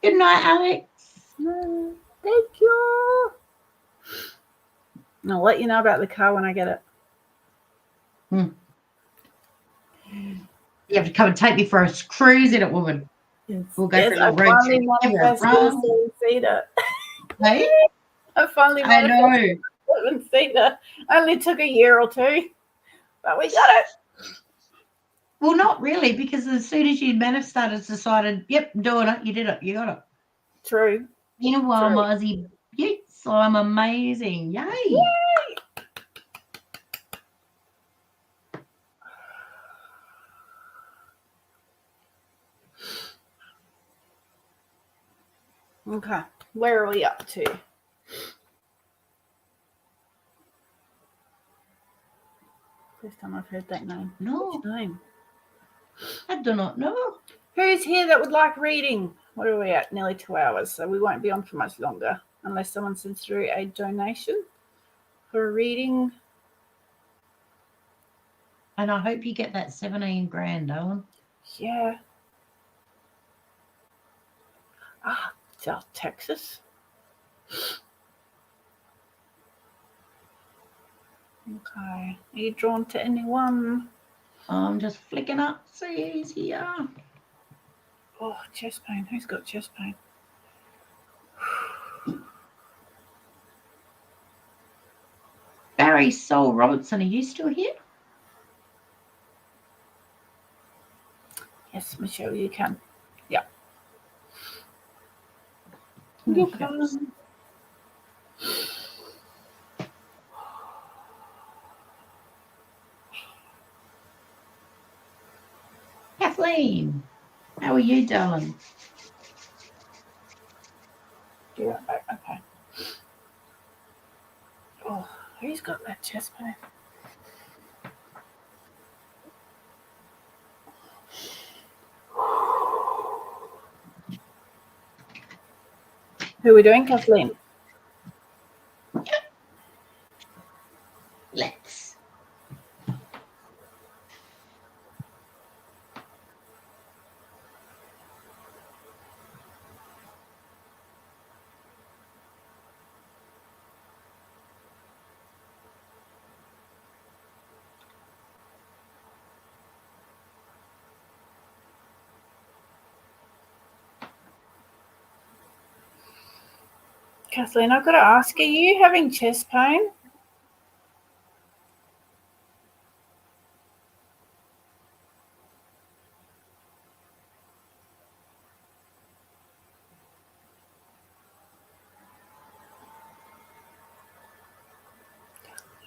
Good night, Alex. Thank you. I'll let you know about the car when I get it. You have to come and take me for a cruise in it, woman. Yes. We'll go for a little road trip. Hey? I finally seen it. Only took a year or two, but we got it. Well, not really, because as soon as you started, decided, yep, I'm doing it. You did it. You got it. True. In a while, Mozzie. Yes, I'm amazing. Yay. Okay, where are we up to? First time I've heard that name. No. Which name? I do not know. Who's here that would like reading? What are we at? Nearly 2 hours, so we won't be on for much longer unless someone sends through a donation for a reading. And I hope you get that 17 grand, Owen. Yeah. South Texas. Okay. Are you drawn to anyone? I'm just flicking up. See who's here. Oh, chest pain. Who's got chest pain? Barry Sol Robertson, are you still here? Yes, Michelle, you can. Yeah. You Okay. can. Kathleen, how are you, darling? You're right back. Okay. Oh, who's got that chest pain? Who are we doing, Kathleen? Let's. Kathleen, I've got to ask, are you having chest pain?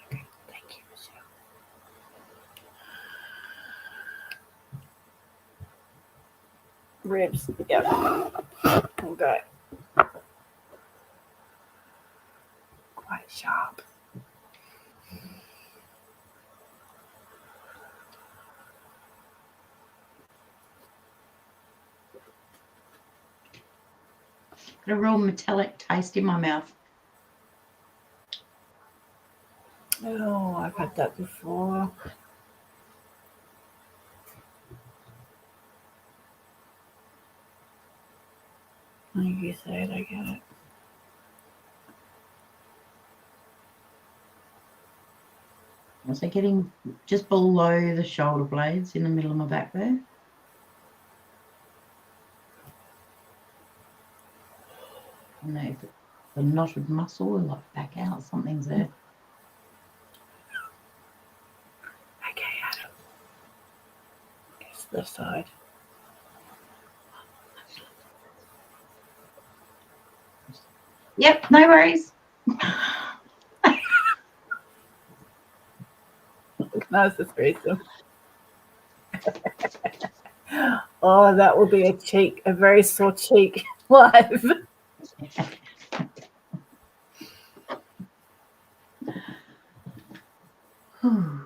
Okay, thank you, Michelle. Ribs, yep. Okay. Quite sharp. Got a real metallic taste in my mouth. Oh, I've had that before. Like you said, I get it. So getting just below the shoulder blades in the middle of my back there. And the knotted muscle and like back out, something's there. Okay, Adam. It's the side. Yep, no worries. That's the threesome. Oh, that will be a very sore cheek live. Oh.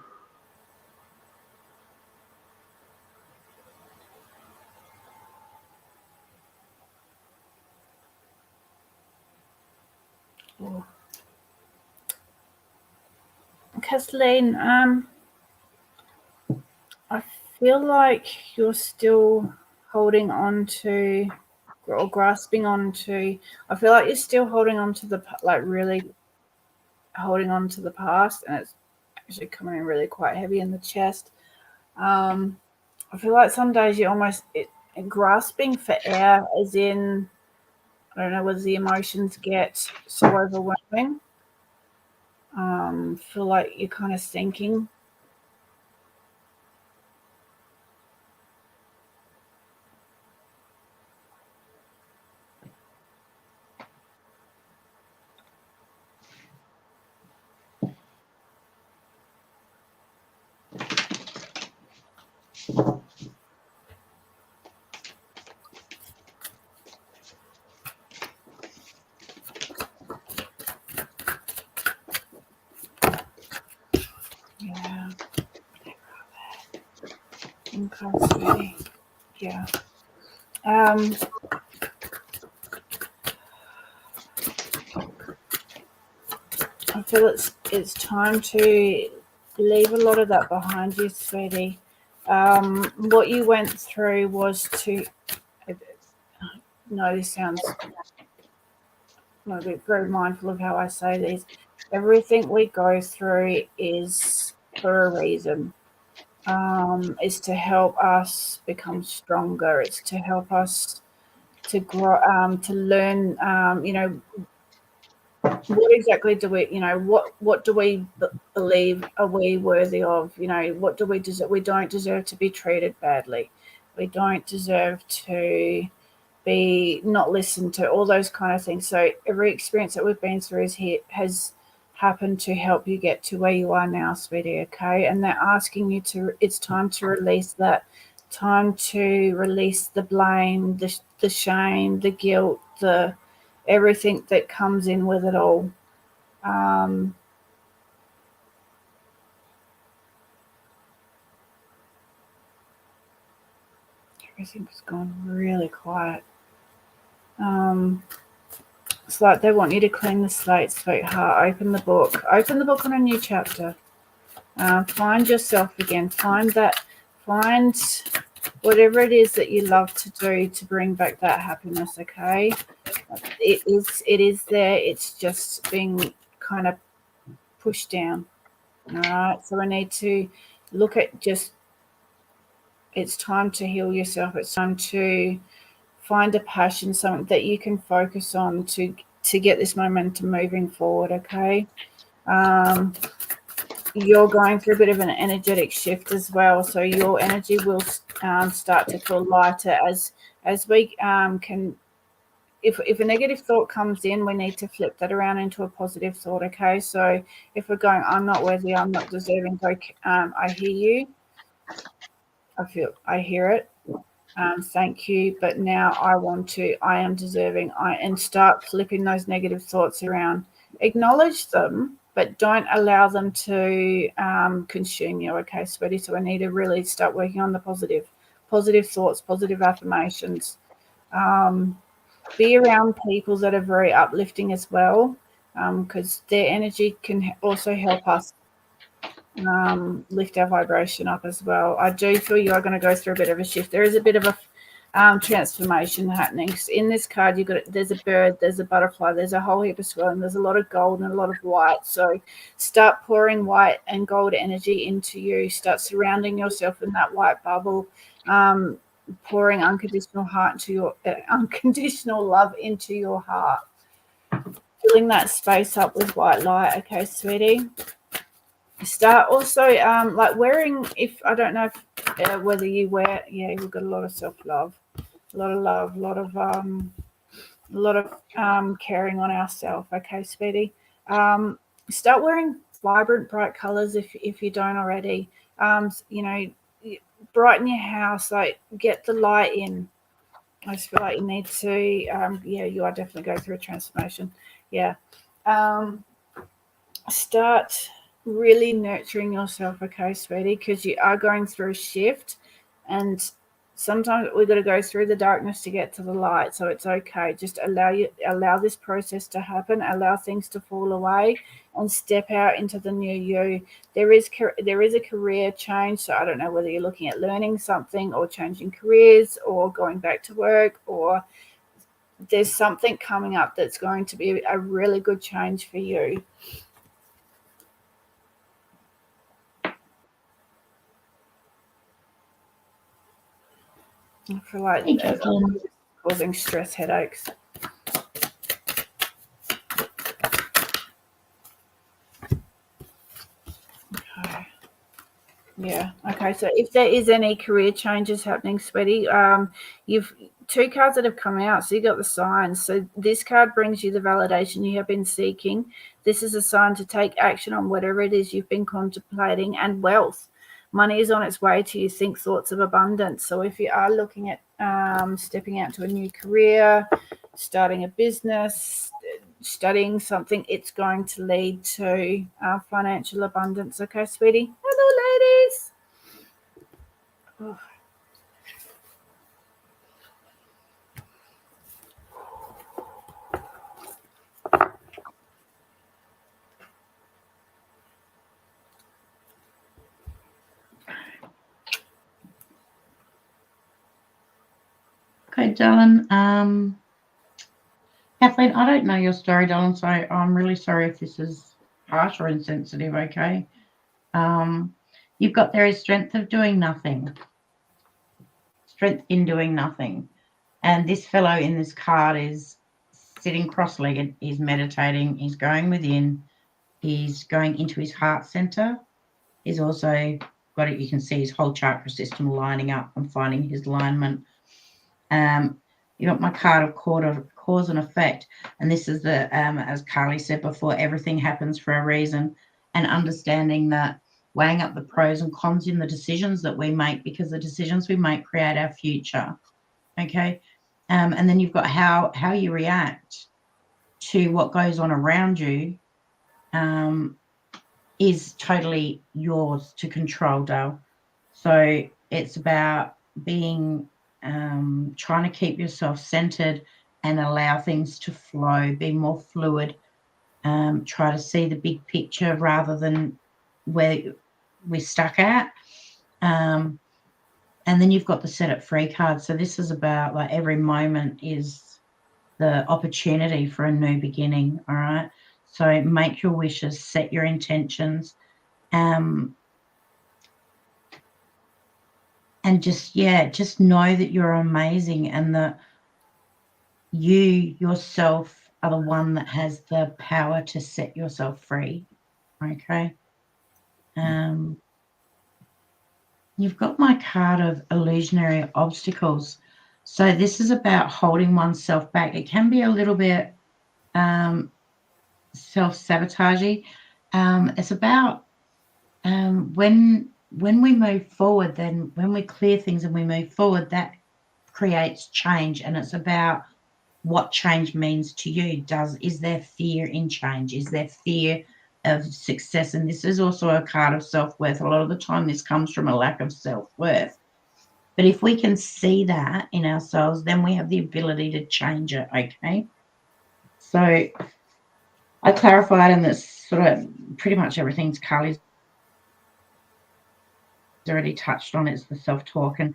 Kathleen, I feel like you're still holding on to or grasping onto. I feel like you're still holding on to really holding on to the past, and it's actually coming in really quite heavy in the chest. I feel like some days you're almost grasping for air, as in, I don't know, as the emotions get so overwhelming. Feel like you're kind of sinking. Yeah. Okay, sweetie. Yeah. I feel it's time to leave a lot of that behind you, sweetie. What you went through was to. No, this sounds. I'll be very mindful of how I say these. Everything we go through is for a reason. is to help us become stronger. It's to help us to grow, to learn, what exactly do we, what do we believe are we worthy of? What do we deserve? We don't deserve to be treated badly. We don't deserve to be not listened to, all those kind of things. So every experience that we've been through has happened to help you get to where you are now, sweetie, okay? And they're asking you it's time to release that, time to release the blame, the shame, the guilt, the everything that comes in with it all. Everything's gone really quiet. It's like they want you to clean the slate, sweetheart. Open the book. Open the book on a new chapter. Find yourself again. Find whatever it is that you love to do to bring back that happiness, okay? It is there. It's just being kind of pushed down. All right. So we need to look at it's time to heal yourself. It's time to find a passion, something that you can focus on to get this momentum moving forward, okay? You're going through a bit of an energetic shift as well, so your energy will start to feel lighter as we can. If a negative thought comes in, we need to flip that around into a positive thought, okay? So if we're going, I'm not worthy, I'm not deserving, I hear you, I hear it. Thank you, but now I am deserving, and start flipping those negative thoughts around. Acknowledge them, but don't allow them to consume you, okay, sweetie? So I need to really start working on the positive thoughts, positive affirmations. Be around people that are very uplifting as well, because their energy can also help us lift our vibration up as well. I do feel you are going to go through a bit of a shift. There is a bit of a transformation happening. In this card, there's a bird, there's a butterfly, there's a whole heap of swirling, there's a lot of gold and a lot of white. So start pouring white and gold energy into you. Start surrounding yourself in that white bubble, pouring unconditional love into your heart, filling that space up with white light. Okay, sweetie. Start also like wearing, if I don't know if, whether you wear, you've got a lot of self-love, a lot of love, a lot of caring on ourselves. Okay, sweetie. Start wearing vibrant, bright colors if you don't already. Brighten your house, like get the light in. I just feel like you need to, you are definitely going through a transformation. Yeah. Start really nurturing yourself, okay, sweetie, because you are going through a shift, and sometimes we've got to go through the darkness to get to the light. So it's okay. Just allow this process to happen, allow things to fall away, and step out into the new you. There is a career change. So I don't know whether you're looking at learning something or changing careers or going back to work, or there's something coming up that's going to be a really good change for you. I feel like causing stress headaches. Okay. Yeah. Okay. So if there is any career changes happening, sweetie, you've two cards that have come out. So you got the signs. So this card brings you the validation you have been seeking. This is a sign to take action on whatever it is you've been contemplating, and wealth. Money is on its way to you. Think thoughts of abundance. So if you are looking at stepping out to a new career, starting a business, studying something, it's going to lead to financial abundance. Okay, sweetie? Hello, ladies. Oh. Okay, darling. Kathleen, I don't know your story, darling, so I'm really sorry if this is harsh or insensitive, okay? You've got there is strength of doing nothing. Strength in doing nothing. And this fellow in this card is sitting cross-legged. He's meditating. He's going within. He's going into his heart center. He's also got it. You can see his whole chakra system lining up and finding his alignment. You got my card of cause and effect. And this is the, as Carly said before, everything happens for a reason, and understanding that, weighing up the pros and cons in the decisions that we make, because the decisions we make create our future. Okay. And then you've got how you react to what goes on around you is totally yours to control, Dale. So it's about being trying to keep yourself centered and allow things to flow, be more fluid, try to see the big picture rather than where we're stuck at. And then you've got the set it free card. So this is about, like, every moment is the opportunity for a new beginning. All right. So make your wishes, set your intentions, and just know that you're amazing, and that you yourself are the one that has the power to set yourself free. Okay. You've got my card of illusionary obstacles. So this is about holding oneself back. It can be a little bit self-sabotaging. It's about when we move forward, then when we clear things and we move forward, that creates change. And it's about what change means to you. Is there fear in change? Is there fear of success? And this is also a card of self-worth. A lot of the time this comes from a lack of self-worth. But if we can see that in ourselves, then we have the ability to change it, okay? So I clarified, and that's sort of pretty much everything Carly's already touched on. It's the self-talk, and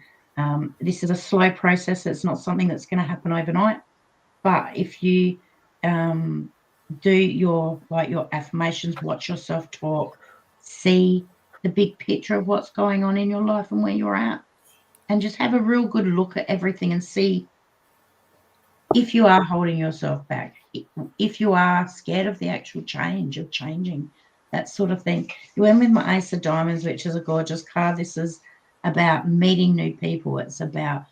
this is a slow process. It's not something that's going to happen overnight. But if you do your affirmations, watch your self-talk, see the big picture of what's going on in your life and where you're at, and just have a real good look at everything and see if you are holding yourself back, if you are scared of the actual change, of changing, that sort of thing. You went with my Ace of Diamonds, which is a gorgeous card. This is about meeting new people. It's about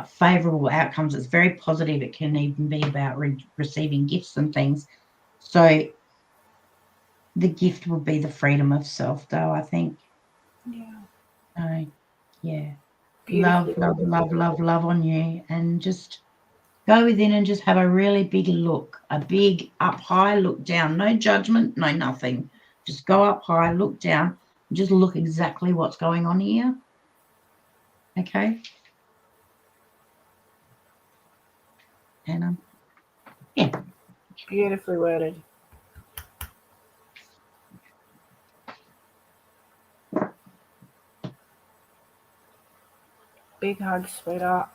favorable outcomes. It's very positive. It can even be about receiving gifts and things. So the gift will be the freedom of self, though, I think. Yeah. Yeah. Beautiful. Love on you, and just go within and just have a really big look, a big up high, look down, no judgment, no nothing. Just go up high, look down, and just look exactly what's going on here. Okay. And yeah. Beautifully worded. Big hug, sweetheart.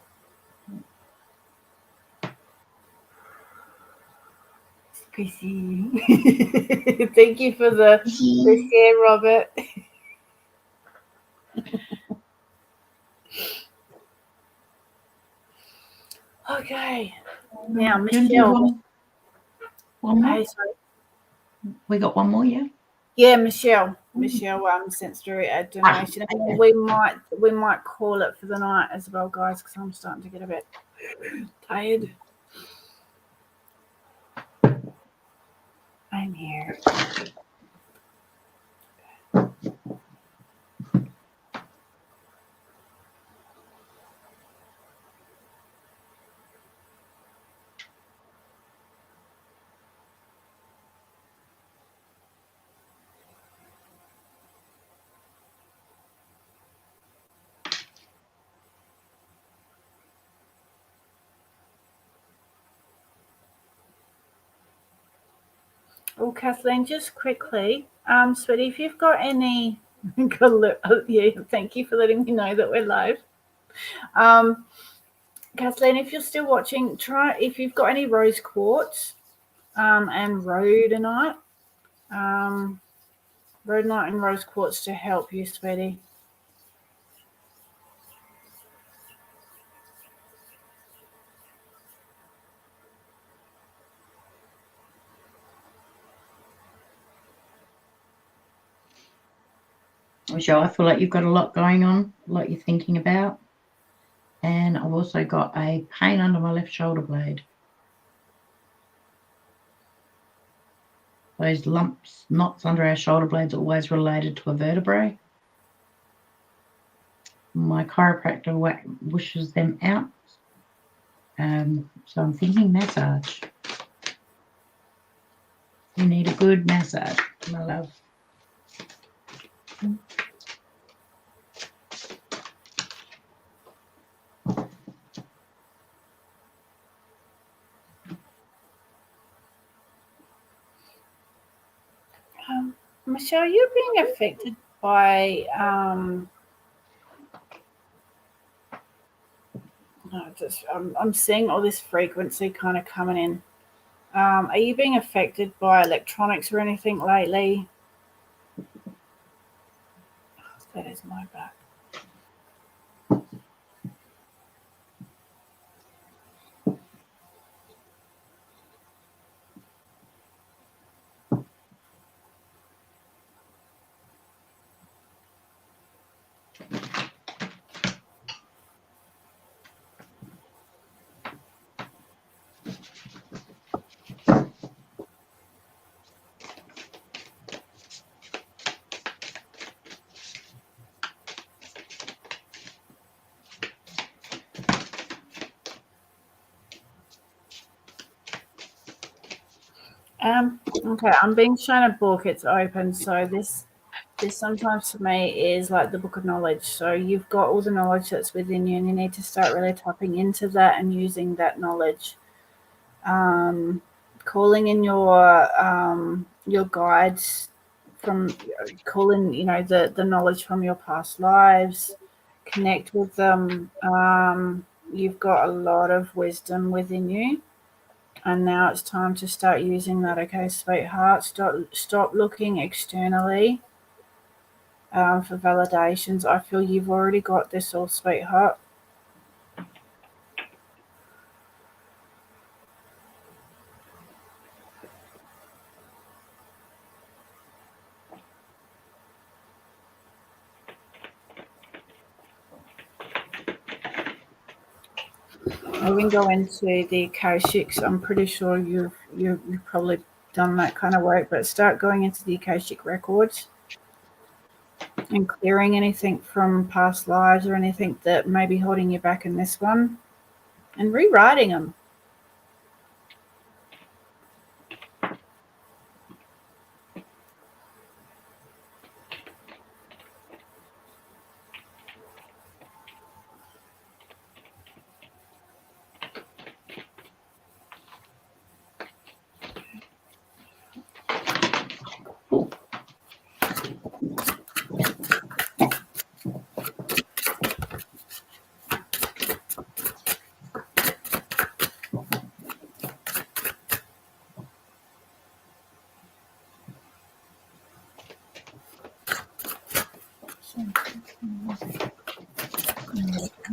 Chrissy. Thank you for the share, Robert. Okay. Now, Michelle. One more? Hey, sorry. We got one more, yeah? Yeah, Michelle. Michelle sent through a donation. Okay. We might call it for the night as well, guys, because I'm starting to get a bit tired. I'm here. Oh, Kathleen, just quickly, sweetie, if you've got any, yeah, thank you for letting me know that we're live. Kathleen, if you're still watching, try if you've got any rose quartz and rhodonite. Rhodonite and rose quartz to help you, sweetie. Michelle, I feel like you've got a lot going on, a lot you're thinking about. And I've also got a pain under my left shoulder blade. Those lumps, knots under our shoulder blades are always related to a vertebrae. My chiropractor wishes them out. So I'm thinking massage. You need a good massage, my love. Michelle, you're being affected by I'm seeing all this frequency kind of coming in. Are you being affected by electronics or anything lately? That is my back. Okay, I'm being shown a book. It's open, so this sometimes for me is like the book of knowledge. So you've got all the knowledge that's within you, and you need to start really tapping into that and using that knowledge. Calling in your guides from calling, the knowledge from your past lives. Connect with them. You've got a lot of wisdom within you. And now it's time to start using that, okay, sweetheart? Stop looking externally for validations. I feel you've already got this all, sweetheart. I can go into the Akashics. I'm pretty sure you've probably done that kind of work, but start going into the Akashic records and clearing anything from past lives or anything that may be holding you back in this one and rewriting them.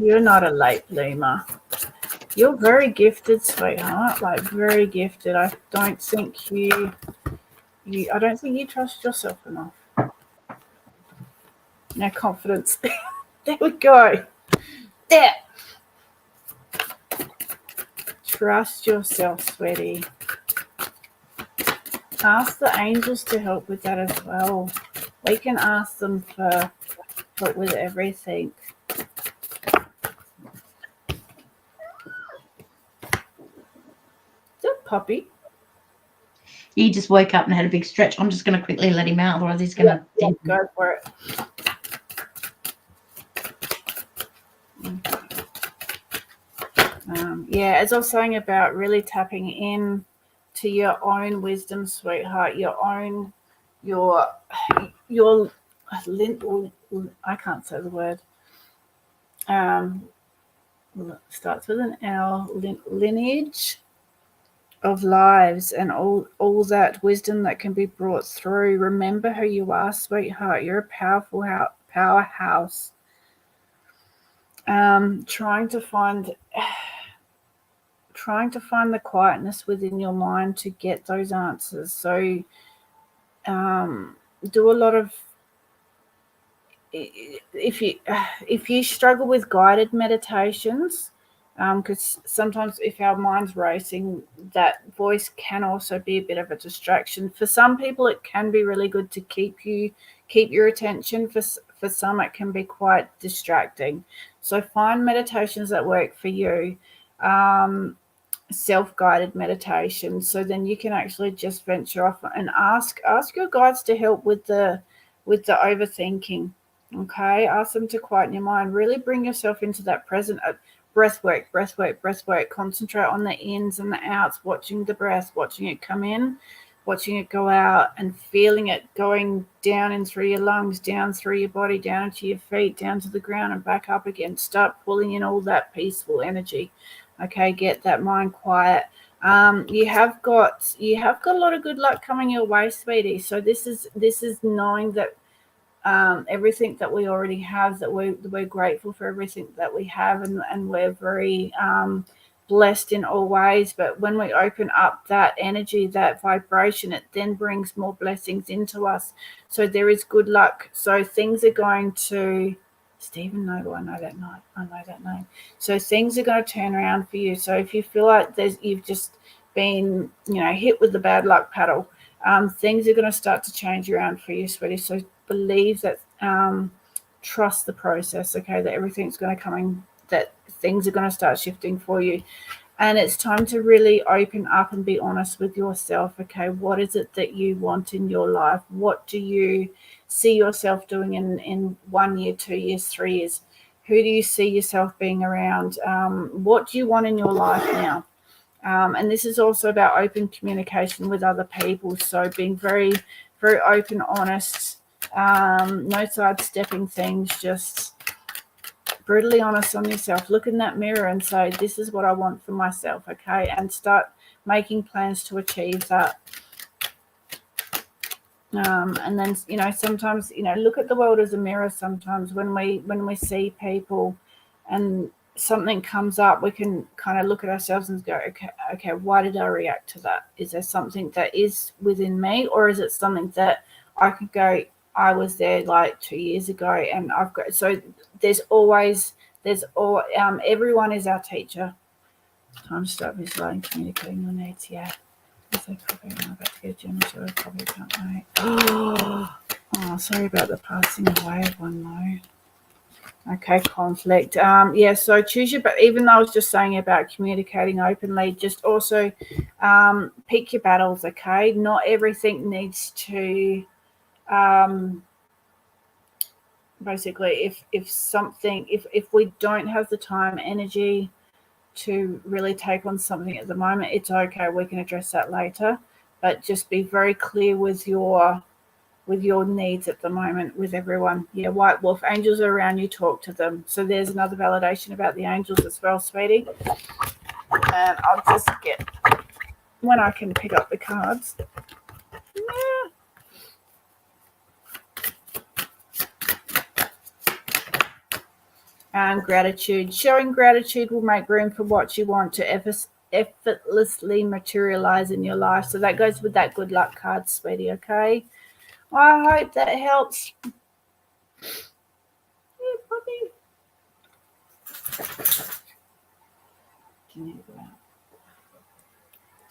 You're not a late bloomer. You're very gifted, sweetheart. Like very gifted. I don't think you trust yourself enough. Now confidence. There we go. There. Trust yourself, sweetie. Ask the angels to help with that as well. We can ask them for help with everything. Is that puppy? He just woke up and had a big stretch. I'm just going to quickly let him out, otherwise he's going to... Go for it. As I was saying about really tapping in to your own wisdom, sweetheart, your I can't say the word. Starts with an L, lineage. of lives and all that wisdom that can be brought through. Remember who you are, sweetheart. You're a powerful powerhouse. Trying to find the quietness within your mind to get those answers. So do a lot of, if you struggle with guided meditations, because sometimes if our mind's racing, that voice can also be a bit of a distraction. For some people, it can be really good to keep your attention. For some, it can be quite distracting. So find meditations that work for you. Self-guided meditation, so then you can actually just venture off and ask your guides to help with the overthinking. Okay, ask them to quieten your mind. Really bring yourself into that present. Breath work. Concentrate on the ins and the outs, watching the breath, watching it come in, watching it go out, and feeling it going down in through your lungs, down through your body, down into your feet, down to the ground and back up again. Start pulling in all that peaceful energy. Okay, get that mind quiet. You have got a lot of good luck coming your way, sweetie. So this is knowing that everything that we already have, that we're grateful for everything that we have, and we're very blessed in all ways. But when we open up that energy, that vibration, it then brings more blessings into us. So there is good luck. So things are going to, Stephen Noble, I know that name. So things are going to turn around for you. So if you feel like you've just been, hit with the bad luck paddle, things are going to start to change around for you, sweetie. So believe that, trust the process, okay, that everything's going to come in, that things are going to start shifting for you. And it's time to really open up and be honest with yourself. Okay, what is it that you want in your life? What do you see yourself doing in 1 year, 2 years, 3 years? Who do you see yourself being around? What do you want in your life now? And this is also about open communication with other people. So being very, very open, honest, no sidestepping things, just brutally honest on yourself. Look in that mirror and say, this is what I want for myself, okay? And start making plans to achieve that. And then, sometimes, look at the world as a mirror. Sometimes when we see people and something comes up, we can kind of look at ourselves and go, okay, why did I react to that? Is there something that is within me, or is it something that I could go, I was there like 2 years ago, and I've got, so everyone is our teacher. Time to start visualizing, communicating your needs. Yeah. I'm about to get a gym, so I probably can't wait. Oh, sorry about the passing away of one though. Okay, conflict. So choose your, but even though I was just saying about communicating openly, just also pick your battles, okay? Not everything needs to, basically, if we don't have the time, energy to really take on something at the moment, it's okay. We can address that later, but just be very clear with your needs at the moment with everyone. Yeah, White Wolf, angels are around you, talk to them. So there's another validation about the angels as well, sweetie. And I'll just get, when I can pick up the cards. Yeah. And gratitude. Showing gratitude will make room for what you want to effortlessly materialize in your life. So that goes with that good luck card, sweetie, okay? I hope that helps. Yeah, puppy. Can you go out?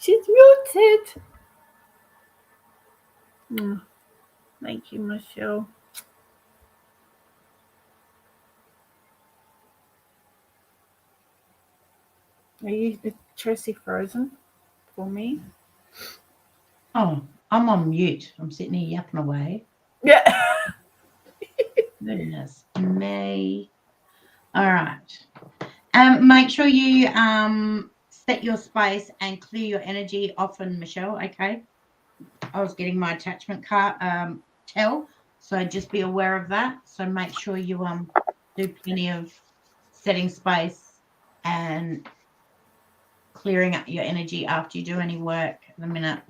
She's muted. Thank you, Michelle. Are you, Tracey, frozen for me? Oh, I'm on mute. I'm sitting here yapping away. Yeah. Goodness me. All right. Make sure you set your space and clear your energy often, Michelle, okay? I was getting my attachment card tell, so just be aware of that. So make sure you do plenty of setting space and clearing up your energy after you do any work in a minute.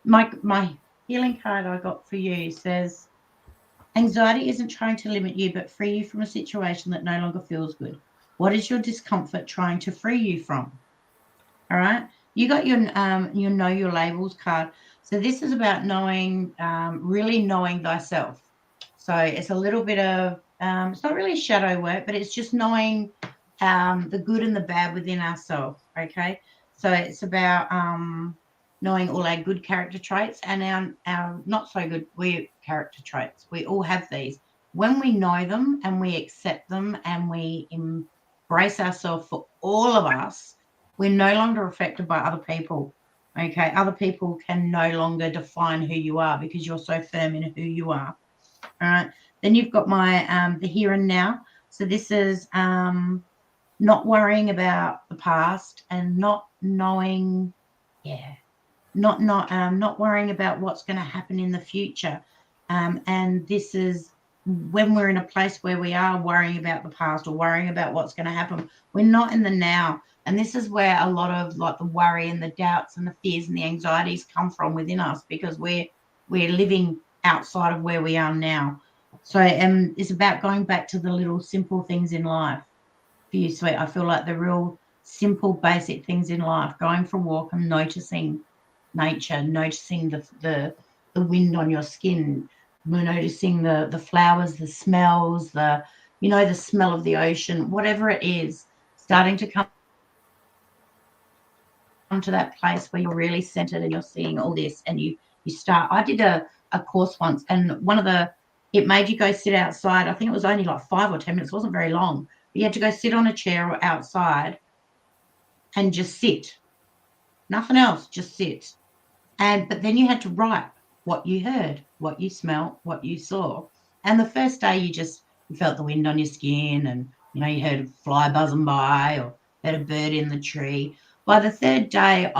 My healing card I got for you says, anxiety isn't trying to limit you, but free you from a situation that no longer feels good. What is your discomfort trying to free you from? All right. You got your know your labels card. So this is about knowing, really knowing thyself. So it's a little bit of, it's not really shadow work, but it's just knowing the good and the bad within ourselves. Okay. So it's about knowing all our good character traits and our not so good weird character traits. We all have these. When we know them and we accept them and we embrace ourselves for all of us, we're no longer affected by other people. Okay. Other people can no longer define who you are because you're so firm in who you are. All right. Then you've got my the here and now. So this is not worrying about the past and not knowing, not worrying about what's going to happen in the future. And this is when we're in a place where we are worrying about the past or worrying about what's going to happen. We're not in the now. And this is where a lot of like the worry and the doubts and the fears and the anxieties come from within us because we're living outside of where we are now. So it's about going back to the little simple things in life for you, sweet. I feel like the real simple, basic things in life, going for a walk and noticing nature, noticing the wind on your skin, noticing the flowers, the smells, the smell of the ocean, whatever it is, starting to come to that place where you're really centered and you're seeing all this and you start. I did a course once and it made you go sit outside. I think it was only like 5 or 10 minutes. It wasn't very long. You had to go sit on a chair or outside and just sit. Nothing else, just sit. But then you had to write what you heard, what you smelt, what you saw. And the first day you felt the wind on your skin and, you heard a fly buzzing by or heard a bird in the tree. By the third day,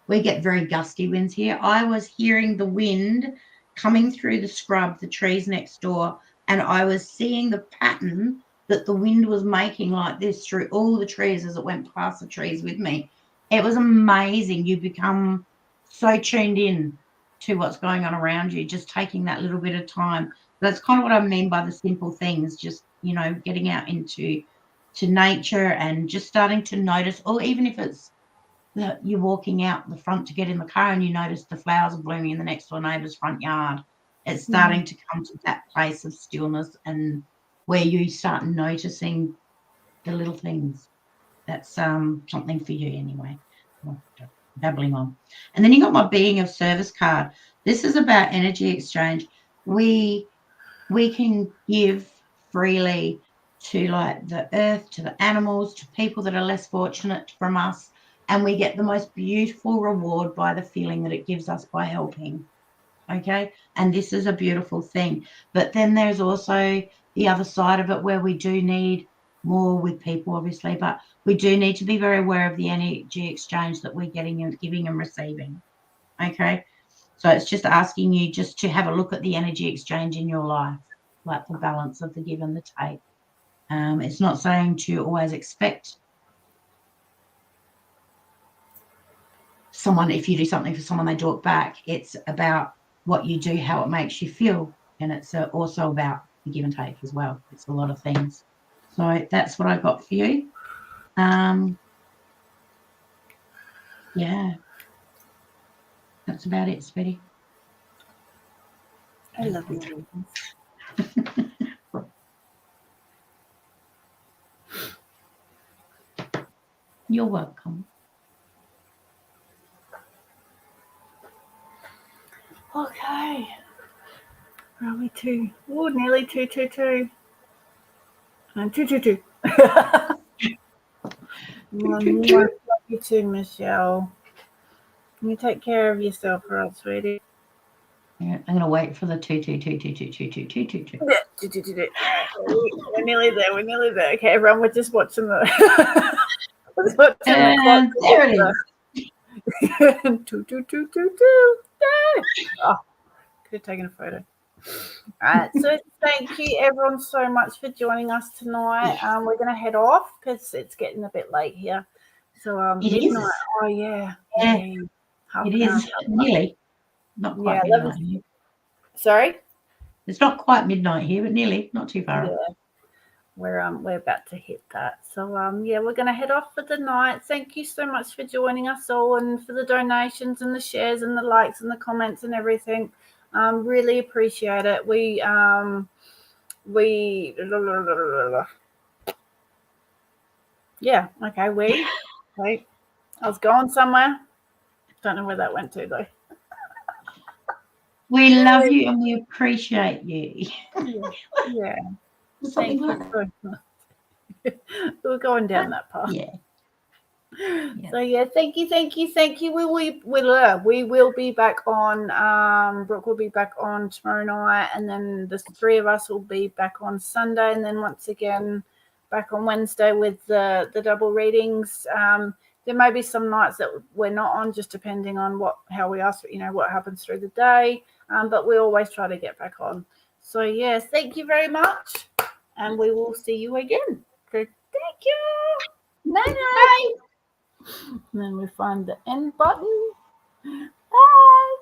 we get very gusty winds here. I was hearing the wind coming through the scrub, the trees next door, and I was seeing the pattern that the wind was making like this through all the trees as it went past the trees with me. It was amazing. You become so tuned in to what's going on around you, just taking that little bit of time. That's kind of what I mean by the simple things, just, getting out into nature and just starting to notice, or even if it's that you're walking out the front to get in the car and you notice the flowers are blooming in the next door neighbour's front yard. It's starting to come to that place of stillness and where you start noticing the little things. That's something for you anyway. Babbling on. And then you got my being of service card. This is about energy exchange. We can give freely to like the earth, to the animals, to people that are less fortunate from us. And we get the most beautiful reward by the feeling that it gives us by helping. Okay. And this is a beautiful thing. But then there's also the other side of it where we do need more with people, obviously, but we do need to be very aware of the energy exchange that we're getting and giving and receiving. Okay. So it's just asking you just to have a look at the energy exchange in your life, like the balance of the give and the take. It's not saying to always expect someone, if you do something for someone, they do it back. It's about what you do, how it makes you feel. And it's also about the give and take as well. It's a lot of things. So that's what I got for you. Yeah. That's about it, sweetie. I love you. You're welcome. Okay. Where are we two? Oh, nearly 222. And 222. Love you too, Michelle. You take care of yourself, right, sweetie? Yeah, I'm gonna wait for the 222222222. Yeah, we're nearly there. We're nearly there. Okay, everyone, we're just watching the. The clock. There it is. 2222. Oh, could have taken a photo. All right, so thank you everyone so much for joining us tonight. We're going to head off because it's getting a bit late here. So It midnight. is. Oh yeah. Yeah, Half it an hour. is nearly. Not quite Yeah, 11. midnight here. Sorry. It's not quite midnight here, but nearly. Not too far. Yeah. We're about to hit that. So yeah, we're gonna head off for the night. Thank you so much for joining us all and for the donations and the shares and the likes and the comments and everything. Really appreciate it. We yeah, okay, wait. I was going somewhere. Don't know where that went to though. We love you and we appreciate you. Yeah. Something Thank like you that. so much. We're going down that path. Yeah. So yeah, thank you. We will be back on. Brooke will be back on tomorrow night, and then the three of us will be back on Sunday, and then once again back on Wednesday with the double readings. There may be some nights that we're not on, just depending on how we ask, what happens through the day. But we always try to get back on. So yes, thank you very much, and we will see you again. So thank you. Bye. And then we find the end button. Bye.